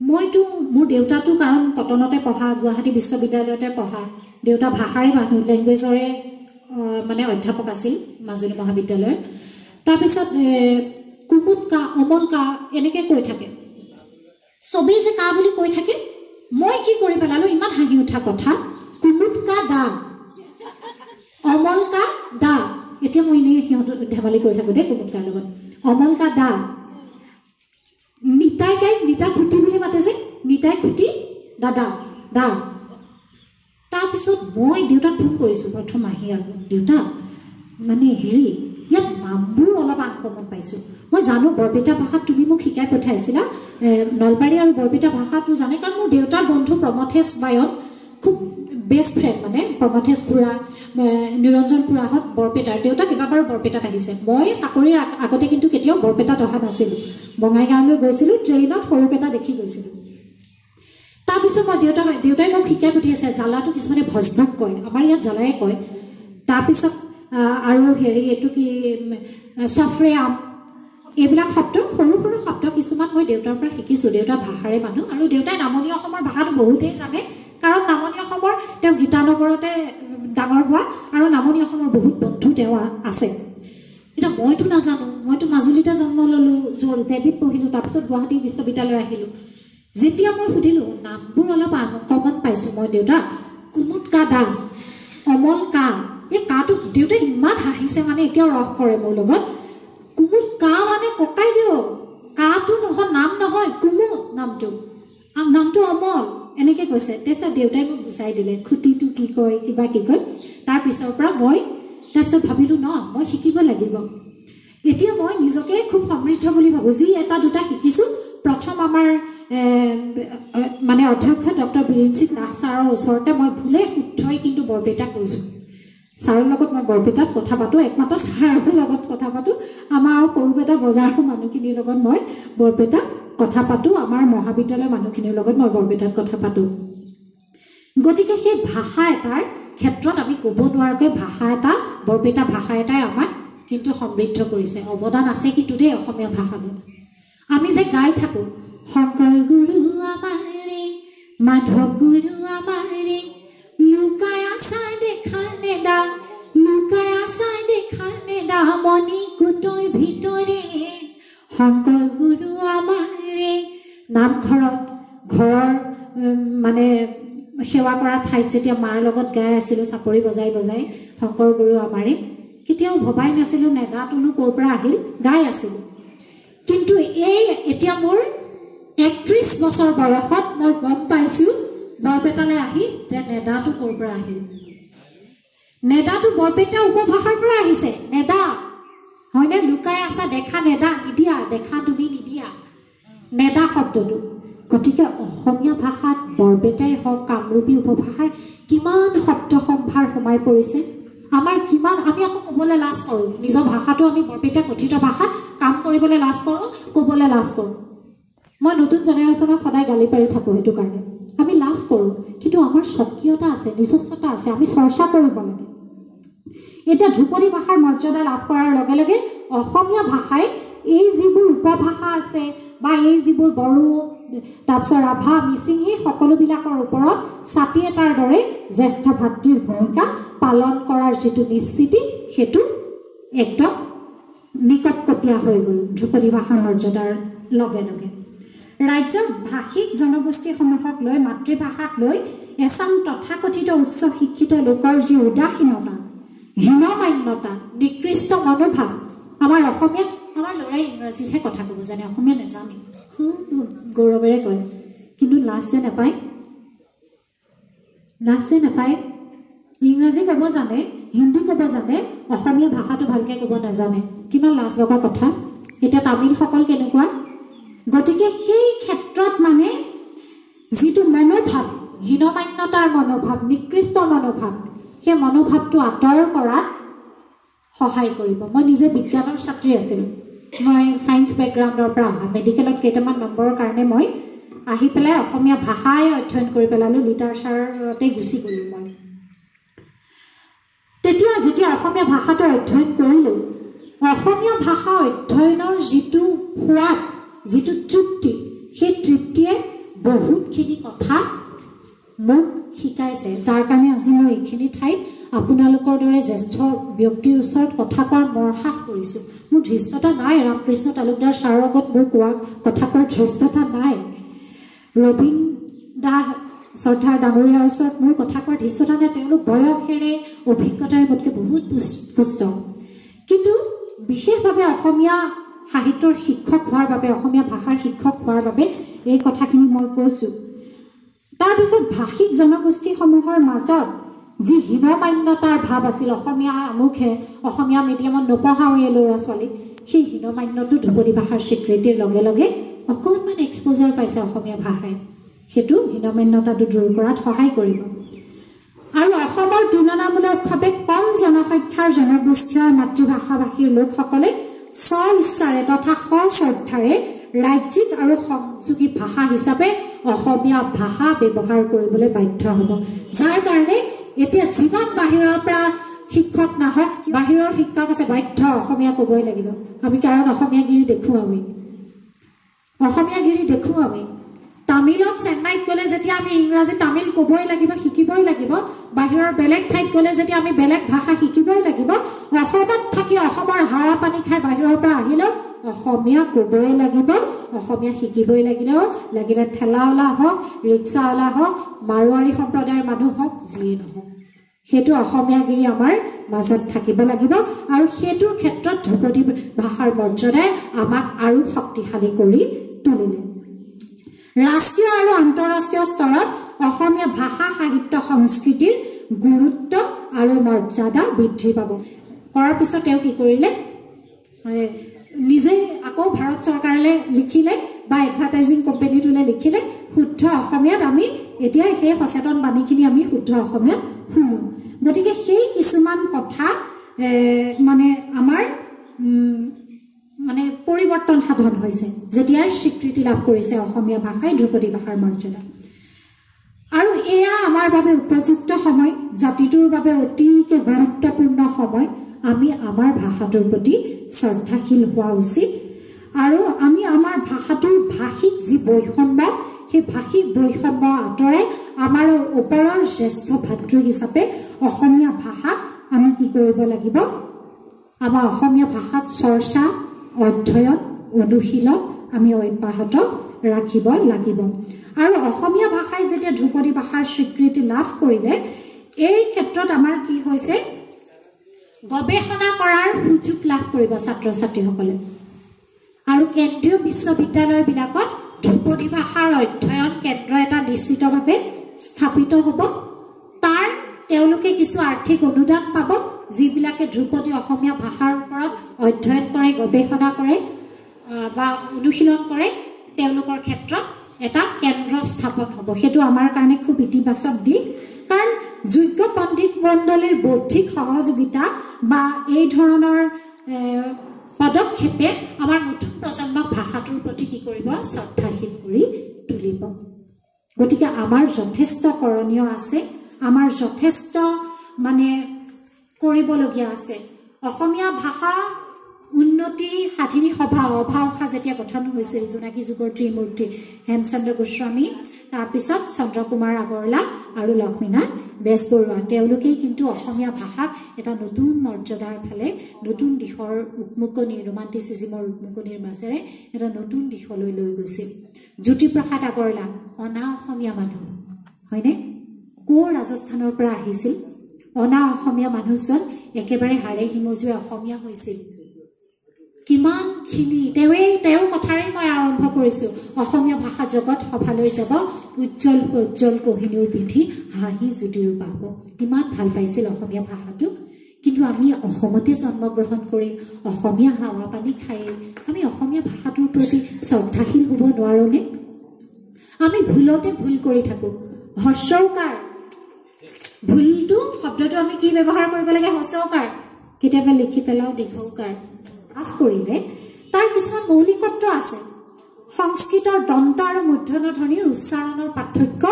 Speaker 2: মইতো মোৰ দেউতাটো কাৰণ কটনতে পঢ়া গুৱাহাটী বিশ্ববিদ্যালয়তে পঢ়া দেউতা ভাষাৰে মানুহ লেংগুৱেজৰে মানে অধ্যাপক আছিল মাজুলী মহাবিদ্যালয়ত তাৰপিছত কুমুদ কা অমল কা এনেকৈ কৈ থাকে চবেই যে কা বুলি কৈ থাকে মই কি কৰি পেলালোঁ ইমান হাঁহি উঠা কথা কুমুদ কা দা অমল কা দা এতিয়া মই এনেই সিহঁত ধেমালি কৰি থাকোঁ দেই কুমুদকাৰ লগত অমলকা দা নিতাই গাইক নিতা খুটি বুলি মাতে যে নিতাই খুটি দাদা দা তাৰপিছত মই দেউতাক ফোন কৰিছোঁ প্ৰথম আহি আৰু দেউতা মানে হেৰি ইয়াত নামবোৰ অলপ আনকমন পাইছোঁ মই জানো বৰপেটা ভাষাত তুমি মোক শিকাই পঠাইছিলা নলবাৰী আৰু বৰপেটা ভাষাটো জানে কাৰণ মোৰ দেউতাৰ বন্ধু প্ৰমথেশ বায়ন খুব বেষ্ট ফ্ৰেণ্ড মানে প্ৰমথেশ খুৰা নিৰঞ্জন খুৰাহঁত বৰপেটাৰ দেউতা কেইবাবাৰো বৰপেটাত আহিছে মই চাকৰিৰ আগতে কিন্তু কেতিয়াও বৰপেটাত অহা নাছিলোঁ বঙাইগাঁৱলৈ গৈছিলোঁ ট্ৰেইনত সৰুপেটা দেখি গৈছিলোঁ তাৰপিছত মই দেউতাই মোক শিকাই পঠিয়াইছে জ্বালাটো কিছুমানে ভজনক কয় আমাৰ ইয়াত জ্বালাই কয় তাৰপিছত আৰু হেৰি এইটো কি চফৰে আম এইবিলাক শব্দ সৰু সৰু শব্দ কিছুমান মই দেউতাৰ পৰা শিকিছোঁ দেউতাৰ ভাষাৰে মানুহ আৰু দেউতাই নামনি অসমৰ ভাষাটো বহুতেই জানে কাৰণ নামনি অসমৰ তেওঁ গীতানগৰতে ডাঙৰ হোৱা আৰু নামনি অসমৰ বহুত বন্ধু তেওঁ আছে এতিয়া মইতো নাজানো মইতো মাজুলীতে জন্ম ল'লোঁ জেবিত পঢ়িলোঁ তাৰপিছত গুৱাহাটী বিশ্ববিদ্যালয় আহিলোঁ যেতিয়া মই সুধিলোঁ নামবোৰ অলপ আনকমন পাইছোঁ মই দেউতা কুমুদকা দা অমল কা এই কাটো দেউতাই ইমান হাঁহিছে মানে এতিয়াও ৰস কৰে মোৰ লগত কুমুদ কা মানে ককাই দিওঁ কাটো নহয় নাম নহয় কুমুদ নামটো অমল এনেকৈ কৈছে তাৰপিছত দেউতাই মোক বুজাই দিলে খুটিটো কি কয় কিবা কি কয় তাৰপিছৰ পৰা মই তাৰপিছত ভাবিলোঁ ন মই শিকিব লাগিব এতিয়া মই নিজকে খুব সমৃদ্ধ বুলি ভাবোঁ যি এটা দুটা শিকিছোঁ প্ৰথম আমাৰ মানে অধ্যক্ষ ডক্টৰ বীৰেনসিং ৰাজ ছাৰৰ ওচৰতে মই ভুলে শুদ্ধই কিন্তু বৰপেটা কৈছোঁ ছাৰৰ লগত মই বৰপেটাত কথা পাতোঁ একমাত্ৰ ছাৰৰ লগত কথা পাতোঁ আমাৰ সৰুপেটা বজাৰৰ মানুহখিনিৰ লগত মই বৰপেটাত কথা পাতোঁ আমাৰ মহাবিদ্যালয়ৰ মানুহখিনিৰ লগত মই বৰপেটাত কথা পাতোঁ গতিকে সেই ভাষা এটাৰ ক্ষেত্ৰত আমি ক'ব নোৱাৰাকৈ ভাষা এটা বৰপেটা ভাষা এটাই আমাক কিন্তু সমৃদ্ধ কৰিছে অৱদান আছে কিন্তু দেই অসমীয়া ভাষালৈ আমি যে গাই থাকোঁ শংকৰ গুৰু আমাৰে মাধৱ গুৰু আমাৰে লুকাই আছা দেখা নেদা মণি কুটৰ ভিতৰে শংকৰ গুৰু আমাৰে নামঘৰত ঘৰৰ মানে সেৱা কৰা ঠাইত যেতিয়া মাৰ লগত গাই আছিলোঁ চাপৰি বজাই শংকৰ গুৰু আমাৰে কেতিয়াও ভবাই নাছিলোঁ নেদাটোনো ক'ৰ পৰা আহিল গাই আছিলোঁ কিন্তু এই এতিয়া মোৰ 31 বছৰ বয়সত মই গম পাইছোঁ বৰপেটালৈ আহি যে নেদাটো ক'ৰ পৰা আহিল নেদাটো বৰপেটা উপভাষাৰ পৰা আহিছে নেদা হয়নে লুকাই আছা দেখা নেদা নিদিয়া দেখা তুমি নিদিয়া নেদা শব্দটো গতিকে অসমীয়া ভাষাত বৰপেটাই হওক কামৰূপী উপভাষাৰ কিমান শব্দ সম্ভাৰ সোমাই পৰিছে আমাৰ কিমান আমি আকৌ ক'বলৈ লাজ কৰোঁ নিজৰ ভাষাটো আমি বৰপেটা কথিত ভাষাত কাম কৰিবলৈ লাজ কৰোঁ ক'বলৈ লাজ কৰোঁ মই নতুন জেনেৰেশ্যনক সদায় গালি পাৰি থাকোঁ সেইটো কাৰণে আমি লাজ কৰোঁ কিন্তু আমাৰ স্বকীয়তা আছে নিজস্বতা আছে আমি চৰ্চা কৰিব লাগে এতিয়া ধ্ৰুপদী ভাষাৰ মৰ্যাদা লাভ কৰাৰ লগে লগে অসমীয়া ভাষাই এই যিবোৰ উপভাষা আছে বা এই যিবোৰ বড়ো তাৰপিছত ৰাভা মিচিং এই সকলোবিলাকৰ ওপৰত ছাতি এটাৰ দৰে জ্যেষ্ঠ ভাতৃৰ ভূমিকা পালন কৰাৰ যিটো নিশ্চিতি সেইটো একদম নিকটকটীয়া হৈ গ'ল ধ্ৰুপদী ভাষাৰ মৰ্যাদাৰ লগে লগে ৰাজ্যৰ ভাষিক জনগোষ্ঠীসমূহক লৈ মাতৃভাষাক লৈ এচাম তথাকথিত উচ্চ শিক্ষিত লোকৰ যি উদাসীনতা হীনমান্যতা নিকৃষ্ট মনোভাৱ আমাৰ অসমীয়া আমাৰ ল'ৰাই ইংৰাজীতহে কথা ক'ব জানে অসমীয়া নাজানে খুব গৌৰৱেৰে কয় কিন্তু লাজ যে নাপায় ইংৰাজী ক'ব জানে হিন্দী ক'ব জানে অসমীয়া ভাষাটো ভালকৈ ক'ব নাজানে কিমান লাজ লগা কথা এতিয়া তামিলসকল কেনেকুৱা গতিকে সেই ক্ষেত্ৰত মানে যিটো মনোভাৱ হীনমান্যতাৰ মনোভাৱ নিকৃষ্ট মনোভাৱ সেই মনোভাৱটো আঁতৰ কৰাত সহায় কৰিব মই নিজে বিজ্ঞানৰ ছাত্ৰী আছিলোঁ মই ছায়েন্স বেকগ্ৰাউণ্ডৰ পৰা অহা মেডিকেলত কেইটামান নম্বৰৰ কাৰণে মই আহি পেলাই অসমীয়া ভাষাই অধ্যয়ন কৰি পেলালোঁ লিটাৰেচাৰতে গুচি গ'লোঁ মই তেতিয়া যেতিয়া অসমীয়া ভাষাটো অধ্যয়ন কৰিলোঁ অসমীয়া ভাষা অধ্যয়নৰ যিটো সোৱাদ যিটো তৃপ্তি সেই তৃপ্তিয়ে বহুতখিনি কথা মোক শিকাইছে যাৰ কাৰণে আজি মই এইখিনি ঠাইত আপোনালোকৰ দৰে জ্যেষ্ঠ ব্যক্তিৰ ওচৰত কথা কোৱাৰ মৰসাহ কৰিছোঁ মোৰ ধৃষ্টতা নাই ৰামকৃষ্ণ তালুকদাৰ ছাৰৰ আগত মোৰ কথা কোৱাৰ ধৃষ্টতা নাই ৰবীন দাস শ্ৰদ্ধাৰ ডাঙৰীয়াৰ ওচৰত মোৰ কথা কোৱাৰ ধৃষ্টতা নাই তেওঁলোক বয়সেৰে অভিজ্ঞতাৰে মোতকৈ বহুত পুষ্ট কিন্তু বিশেষভাৱে অসমীয়া সাহিত্যৰ শিক্ষক হোৱাৰ বাবে অসমীয়া ভাষাৰ শিক্ষক হোৱাৰ বাবে এই কথাখিনি মই কৈছোঁ তাৰপিছত ভাষিক জনগোষ্ঠীসমূহৰ মাজত যি হীনমান্যতাৰ ভাৱ আছিল অসমীয়া আমুখে অসমীয়া মিডিয়ামত নপঢ়াওঁৱে ল'ৰা ছোৱালীক সেই হীনমান্যটো ধ্ৰুপদী ভাষাৰ স্বীকৃতিৰ লগে লগে অকণমান এক্সপ'জাৰ পাইছে অসমীয়া ভাষাই সেইটো হীনমান্যতাটো দূৰ কৰাত সহায় কৰিব আৰু অসমৰ তুলনামূলকভাৱে কম জনসংখ্যাৰ জনগোষ্ঠীয় মাতৃভাষাভাষীৰ লোকসকলে স্ব-ইচ্ছাৰে তথা সশ্ৰদ্ধাৰে ৰাজ্যিক আৰু সংযোগী ভাষা হিচাপে অসমীয়া ভাষা ব্যৱহাৰ কৰিবলৈ বাধ্য হ'ব যাৰ কাৰণে এতিয়া যিমান বাহিৰৰ পৰা শিক্ষক নাহক বাহিৰৰ শিক্ষক আছে বাধ্য অসমীয়া ক'বই লাগিব আমি কাৰণ অসমীয়াগিৰি দেখোঁ আমি তামিলত চেন্নাইত গ'লে যেতিয়া আমি ইংৰাজী তামিল ক'বই লাগিব শিকিবই লাগিব বাহিৰৰ বেলেগ ঠাইত গ'লে যেতিয়া আমি বেলেগ ভাষা শিকিবই লাগিব অসমত থাকি অসমৰ হাৱা পানী খাই বাহিৰৰ পৰা আহিলেও অসমীয়া ক'বই লাগিব অসমীয়া শিকিবই লাগিলে ঠেলাৱালা হওক ৰিক্সাৱালা হওক মাৰোৱাৰী সম্প্ৰদায়ৰ মানুহ হওক যিয়ে নহওক সেইটো অসমীয়াগিৰি আমাৰ মাজত থাকিব লাগিব আৰু সেইটোৰ ক্ষেত্ৰত ধ্ৰুপদী ভাষাৰ মৰ্যাদাই আমাক আৰু শক্তিশালী কৰি তুলিলে ৰাষ্ট্ৰীয় আৰু আন্তঃৰাষ্ট্ৰীয় স্তৰত অসমীয়া ভাষা সাহিত্য সংস্কৃতিৰ গুৰুত্ব আৰু মৰ্যাদা বৃদ্ধি পাব কৰাৰ পিছত তেওঁ কি কৰিলে নিজে আকৌ ভাৰত চৰকাৰলৈ লিখিলে বা এডভাৰটাইজিং কোম্পানীটোলৈ লিখিলে শুদ্ধ অসমীয়াত আমি এতিয়া সেই সচেতন বাণীখিনি আমি শুদ্ধ অসমীয়াত শুনো গতিকে সেই কিছুমান কথা মানে আমাৰ মানে পৰিৱৰ্তন সাধন হৈছে যেতিয়াৰ স্বীকৃতি লাভ কৰিছে অসমীয়া ভাষাই ধ্ৰুপদী ভাষাৰ মৰ্যাদা আৰু এয়া আমাৰ বাবে উপযুক্ত সময় জাতিটোৰ বাবে অতিকে গুৰুত্বপূৰ্ণ সময় আমি আমাৰ ভাষাটোৰ প্ৰতি শ্ৰদ্ধাশীল হোৱা উচিত আৰু আমি আমাৰ ভাষাটোৰ ভাষিক যি বৈষম্য সেই ভাষিক বৈষম্য আঁতৰাই আমাৰ ওপৰৰ জ্যেষ্ঠ ভাতৃ হিচাপে অসমীয়া ভাষাক আমি কি কৰিব লাগিব আমাৰ অসমীয়া ভাষাত চৰ্চা অধ্যয়ন অনুশীলন আমি অব্যাহত ৰাখিব লাগিব আৰু অসমীয়া ভাষাই যেতিয়া ধ্ৰুপদী ভাষাৰ স্বীকৃতি লাভ কৰিলে এই ক্ষেত্ৰত আমাৰ কি হৈছে গৱেষণা কৰাৰ সুযোগ লাভ কৰিব ছাত্ৰ ছাত্ৰীসকলে আৰু কেন্দ্ৰীয় বিশ্ববিদ্যালয়বিলাকত ধ্ৰুপদী ভাষাৰ অধ্যয়ন কেন্দ্ৰ এটা নিশ্চিতভাৱে স্থাপিত হ'ব তাৰ তেওঁলোকে কিছু আৰ্থিক অনুদান পাব যিবিলাকে ধ্ৰুপদী অসমীয়া ভাষাৰ ওপৰত অধ্যয়ন কৰে গৱেষণা কৰে বা অনুশীলন কৰে তেওঁলোকৰ ক্ষেত্ৰত এটা কেন্দ্ৰ স্থাপন হ'ব সেইটো আমাৰ কাৰণে খুব ইতিবাচক দিশ কাৰণ যোগ্য পণ্ডিত মণ্ডলীৰ বৌদ্ধিক সহযোগিতা বা এই ধৰণৰ পদক্ষেপে আমাৰ নতুন প্ৰজন্মক ভাষাটোৰ প্ৰতি কি কৰিব শ্ৰদ্ধাশীল কৰি তুলিব গতিকে আমাৰ যথেষ্ট কৰণীয় আছে আমাৰ যথেষ্ট মানে কৰিবলগীয়া আছে অসমীয়া ভাষা উন্নতি সাধিনী সভা অভাষা যেতিয়া গঠন হৈছিল জোনাকী যুগৰ ত্ৰিমূৰ্তি হেমচন্দ্ৰ গোস্বামী তাৰপিছত চন্দ্ৰকুমাৰ আগৰৱালা আৰু লক্ষ্মীনাথ বেজবৰুৱা তেওঁলোকেই কিন্তু অসমীয়া ভাষাক এটা নতুন মৰ্যাদাৰ ফালে নতুন দিশৰ উন্মুকনিৰ ৰোমান্টিচিজিমৰ উন্মুকনিৰ মাজেৰে এটা নতুন দিশলৈ লৈ গৈছিল জ্যোতিপ্ৰসাদ আগৰৱালা অনা অসমীয়া মানুহ হয়নে ক'ৰ ৰাজস্থানৰ পৰা আহিছিল অনা অসমীয়া মানুহজন একেবাৰে হাড়ে হিমজুৱে অসমীয়া হৈছিল কিমানখিনি তেওঁৰ কথাৰে মই আৰম্ভ কৰিছোঁ অসমীয়া ভাষা জগত সভালৈ যাব উজ্জ্বল কহিনুৰ পিঠি হাঁহি জ্যোতিৰো পাব কিমান ভাল পাইছিল অসমীয়া ভাষাটোক কিন্তু আমি অসমতে জন্মগ্ৰহণ কৰি অসমীয়া হাৱা পানী খাই আমি অসমীয়া ভাষাটোৰ প্ৰতি শ্ৰদ্ধাশীল হ'ব নোৱাৰোঁনে আমি ভুলতে ভুল কৰি থাকোঁ হৰ্ষৌকাৰ ভুলটো শব্দটো আমি কি ব্যৱহাৰ কৰিব লাগে হৰ্ষৌকাৰ কেতিয়াবা লিখি পেলাওঁ দীৰ্ঘৌকাৰ লাভ কৰিলে তাৰ কিছুমান মৌলিকত্ব আছে সংস্কৃতৰ দন্ত আৰু মূৰ্ধন্য ধ্বনিৰ উচ্চাৰণৰ পাৰ্থক্য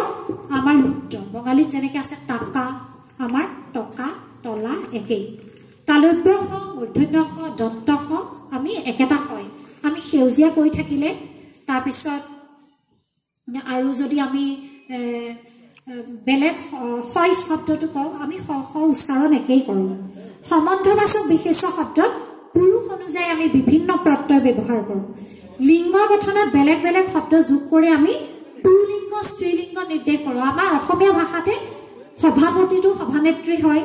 Speaker 2: আমাৰ মুক্ত বঙালীত যেনেকৈ আছে টাকা আমাৰ টকা তলা একেই তালব্য হ মূৰ্ধন্য হ দন্ত হ আমি একেটা হয় আমি সেউজীয়া কৈ থাকিলে তাৰপিছত আৰু যদি আমি বেলেগ হয় শব্দটো কওঁ আমি স উচ্চাৰণ একেই কৰোঁ সম্বন্ধবাচক বিশেষ শব্দত পুৰুষ অনুযায়ী আমি বিভিন্ন প্ৰত্যয় ব্যৱহাৰ কৰোঁ লিংগ গঠনত বেলেগ বেলেগ শব্দ যোগ কৰি আমি পুলিংগ স্ত্ৰীলিংগ নিৰ্দেশ কৰোঁ আমাৰ অসমীয়া ভাষাতে সভাপতিটো সভানেত্ৰী হয়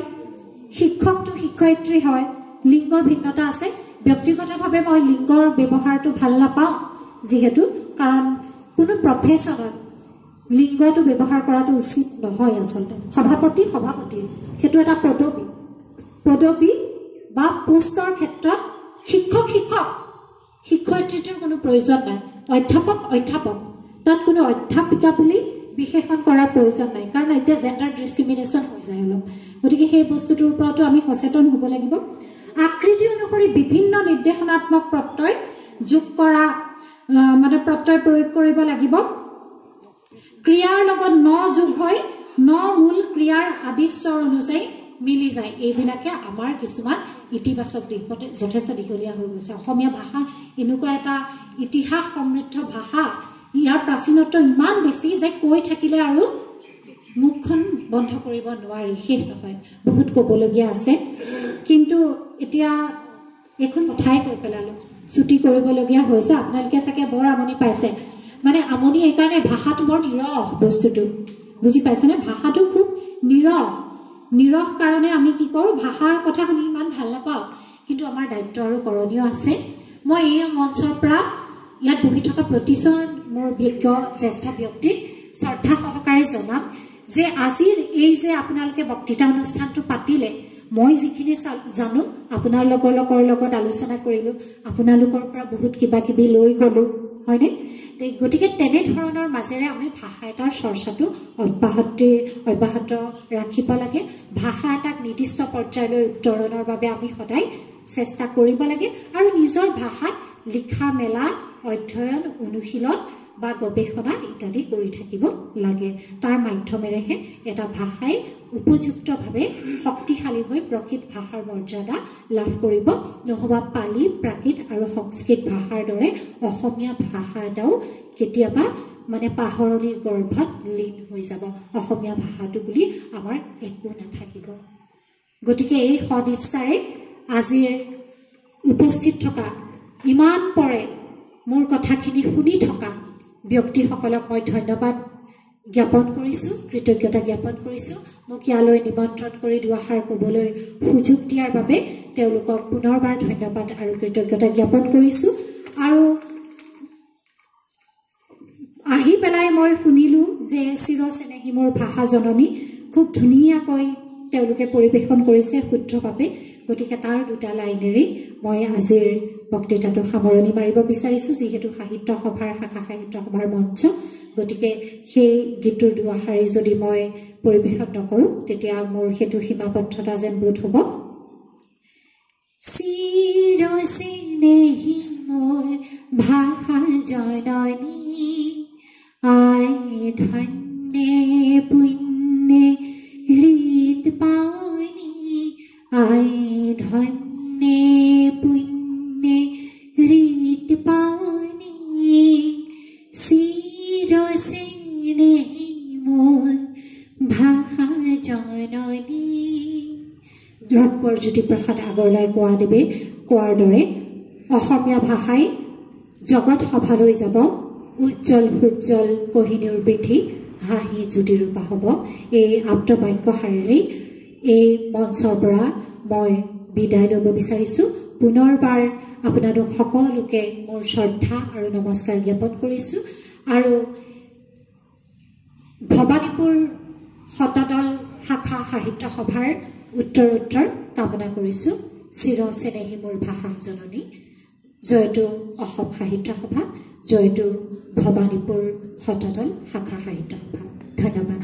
Speaker 2: শিক্ষকটো শিক্ষয়িত্ৰী হয় লিংগৰ ভিন্নতা আছে ব্যক্তিগতভাৱে মই লিংগৰ ব্যৱহাৰটো ভাল নাপাওঁ যিহেতু কাৰণ কোনো প্ৰফেশ্যনত লিংগটো ব্যৱহাৰ কৰাটো উচিত নহয় আচলতে সভাপতি সেইটো এটা পদবী বা পোষ্টৰ ক্ষেত্ৰত শিক্ষয়িত্ৰীৰ কোনো প্ৰয়োজন নাই অধ্যাপক তাত কোনো অধ্যাপিকা বুলি বিশেষণ কৰাৰ প্ৰয়োজন নাই কাৰণ এতিয়া জেণ্ডাৰ ডিছক্ৰিমিনেশ্যন হৈ যায় অলপ গতিকে সেই বস্তুটোৰ ওপৰতো আমি সচেতন হ'ব লাগিব আকৃতি অনুসৰি বিভিন্ন নিৰ্দেশনাত্মক প্ৰত্যয় যোগ কৰা মানে প্ৰত্যয় প্ৰয়োগ কৰিব লাগিব ক্ৰিয়াৰ লগত ন যোগ হৈ ন মূল ক্ৰিয়াৰ আদিস্বৰ অনুযায়ী মিলি যায় এইবিলাকে আমাৰ কিছুমান ইতিবাচক দিশত যথেষ্ট দীঘলীয়া হৈ গৈছে অসমীয়া ভাষা এনেকুৱা এটা ইতিহাস সমৃদ্ধ ভাষা ইয়াৰ প্ৰাচীনত্ব ইমান বেছি যে কৈ থাকিলে আৰু মুখখন বন্ধ কৰিব নোৱাৰি শেষ নহয় বহুত ক'বলগীয়া আছে কিন্তু এতিয়া এখন কথাই কৈ পেলালোঁ ছুটি কৰিবলগীয়া হৈছে আপোনালোকে চাগে বৰ আমনি পাইছে মানে আমনি এইকাৰণে ভাষাটো বৰ নিৰহ বস্তুটো বুজি পাইছেনে ভাষাটো খুব নিৰহ কাৰণে আমি কি কৰোঁ ভাষাৰ কথা শুনি ইমান ভাল নাপাওঁ কিন্তু আমাৰ দায়িত্ব আৰু কৰণীয় আছে মই এই মঞ্চৰ পৰা ইয়াত বহি থকা প্ৰতিজন মোৰ বিজ্ঞ জ্যেষ্ঠ ব্যক্তিক শ্ৰদ্ধা সহকাৰে জনাম যে আজিৰ এই যে আপোনালোকে বক্তৃতা অনুষ্ঠানটো পাতিলে মই যিখিনি জানো আপোনালোকৰ লগত আলোচনা কৰিলোঁ আপোনালোকৰ পৰা বহুত কিবা কিবি লৈ গ'লোঁ হয়নে গতিকে তেনেধৰণৰ মাজেৰে আমি ভাষা এটাৰ চৰ্চাটো অব্যাহত ৰাখিব লাগে ভাষা এটাক নিৰ্দিষ্ট পৰ্যায়লৈ উত্তৰণৰ বাবে আমি সদায় চেষ্টা কৰিব লাগে আৰু নিজৰ ভাষাত লিখা মেলা অধ্যয়ন অনুশীলন বা গৱেষণা ইত্যাদি কৰি থাকিব লাগে তাৰ মাধ্যমেৰেহে এটা ভাষাই উপযুক্তভাৱে শক্তিশালী হৈ প্ৰকৃত ভাষাৰ মৰ্যাদা লাভ কৰিব নহবা পালি প্ৰাকৃত আৰু সংস্কৃত ভাষাৰ দৰে অসমীয়া ভাষা এটাও কেতিয়াবা মানে পাহৰণিৰ গৰ্ভত লীন হৈ যাব অসমীয়া ভাষাটো বুলি আমাৰ একো নাথাকিব গতিকে এই সদিচ্ছাৰে আজিৰ উপস্থিত থকা ইমান পৰে মোৰ কথাখিনি শুনি থকা ব্যক্তিসকলক মই ধন্যবাদ জ্ঞাপন কৰিছোঁ কৃতজ্ঞতা জ্ঞাপন কৰিছোঁ মোক ইয়ালৈ নিমন্ত্ৰণ কৰি দুআষাৰ ক'বলৈ সুযোগ দিয়াৰ বাবে তেওঁলোকক পুনৰবাৰ ধন্যবাদ আৰু কৃতজ্ঞতা জ্ঞাপন কৰিছোঁ আৰু আহি পেলাই মই শুনিলোঁ যে চিৰচেনেহী মোৰ ভাষা জননী খুব ধুনীয়াকৈ তেওঁলোকে পৰিৱেশন কৰিছে শুদ্ধভাৱে গতিকে তাৰ দুটা লাইনেৰেই মই আজিৰ বক্তৃতাটো সামৰণি মাৰিব বিচাৰিছোঁ যিহেতু সাহিত্য সভাৰ শাখা সাহিত্য সভাৰ মঞ্চ গতিকে সেই গীতটোৰ দুআষাৰি যদি মই পৰিৱেশন নকৰোঁ তেতিয়া মোৰ সেইটো সীমাবদ্ধতা যেন বোধ হ'ব চিৰচেনেহী মোৰ ভাষা জননী আই ধন্যে পুণ্যে হৃদ পাৱনী আই ধন্যে পুণ্যে হৃদ পাৱনী চিৰচেনেহী মোৰ ভাষা জননী ৰূপকৰ জ্যোতিপ্ৰসাদ আগৰৱালাই কোৱাৰ দৰে অসমীয়া ভাষাই জগত সভালৈ যাব উজ্জ্বল সুজ্জ্বল কহিনুৰ বৃদ্ধি হাঁহি জ্যোতিৰূপা হ'ব এই আপ্তবাক্যশাৰীৰেই এই মঞ্চৰ পৰা মই বিদায় ল'ব বিচাৰিছোঁ পুনৰবাৰ আপোনালোক সকলোকে মোৰ শ্ৰদ্ধা আৰু নমস্কাৰ জ্ঞাপন কৰিছোঁ আৰু ভবানীপুৰ শতদল শাখা সাহিত্য সভাৰ উত্তৰোত্তৰ কামনা কৰিছোঁ চিৰচেনেহী মোৰ ভাষা জননী জয়তু অসম সাহিত্য সভা জয়তু ভবানীপুৰ শতদল শাখা সাহিত্য সভা ধন্যবাদ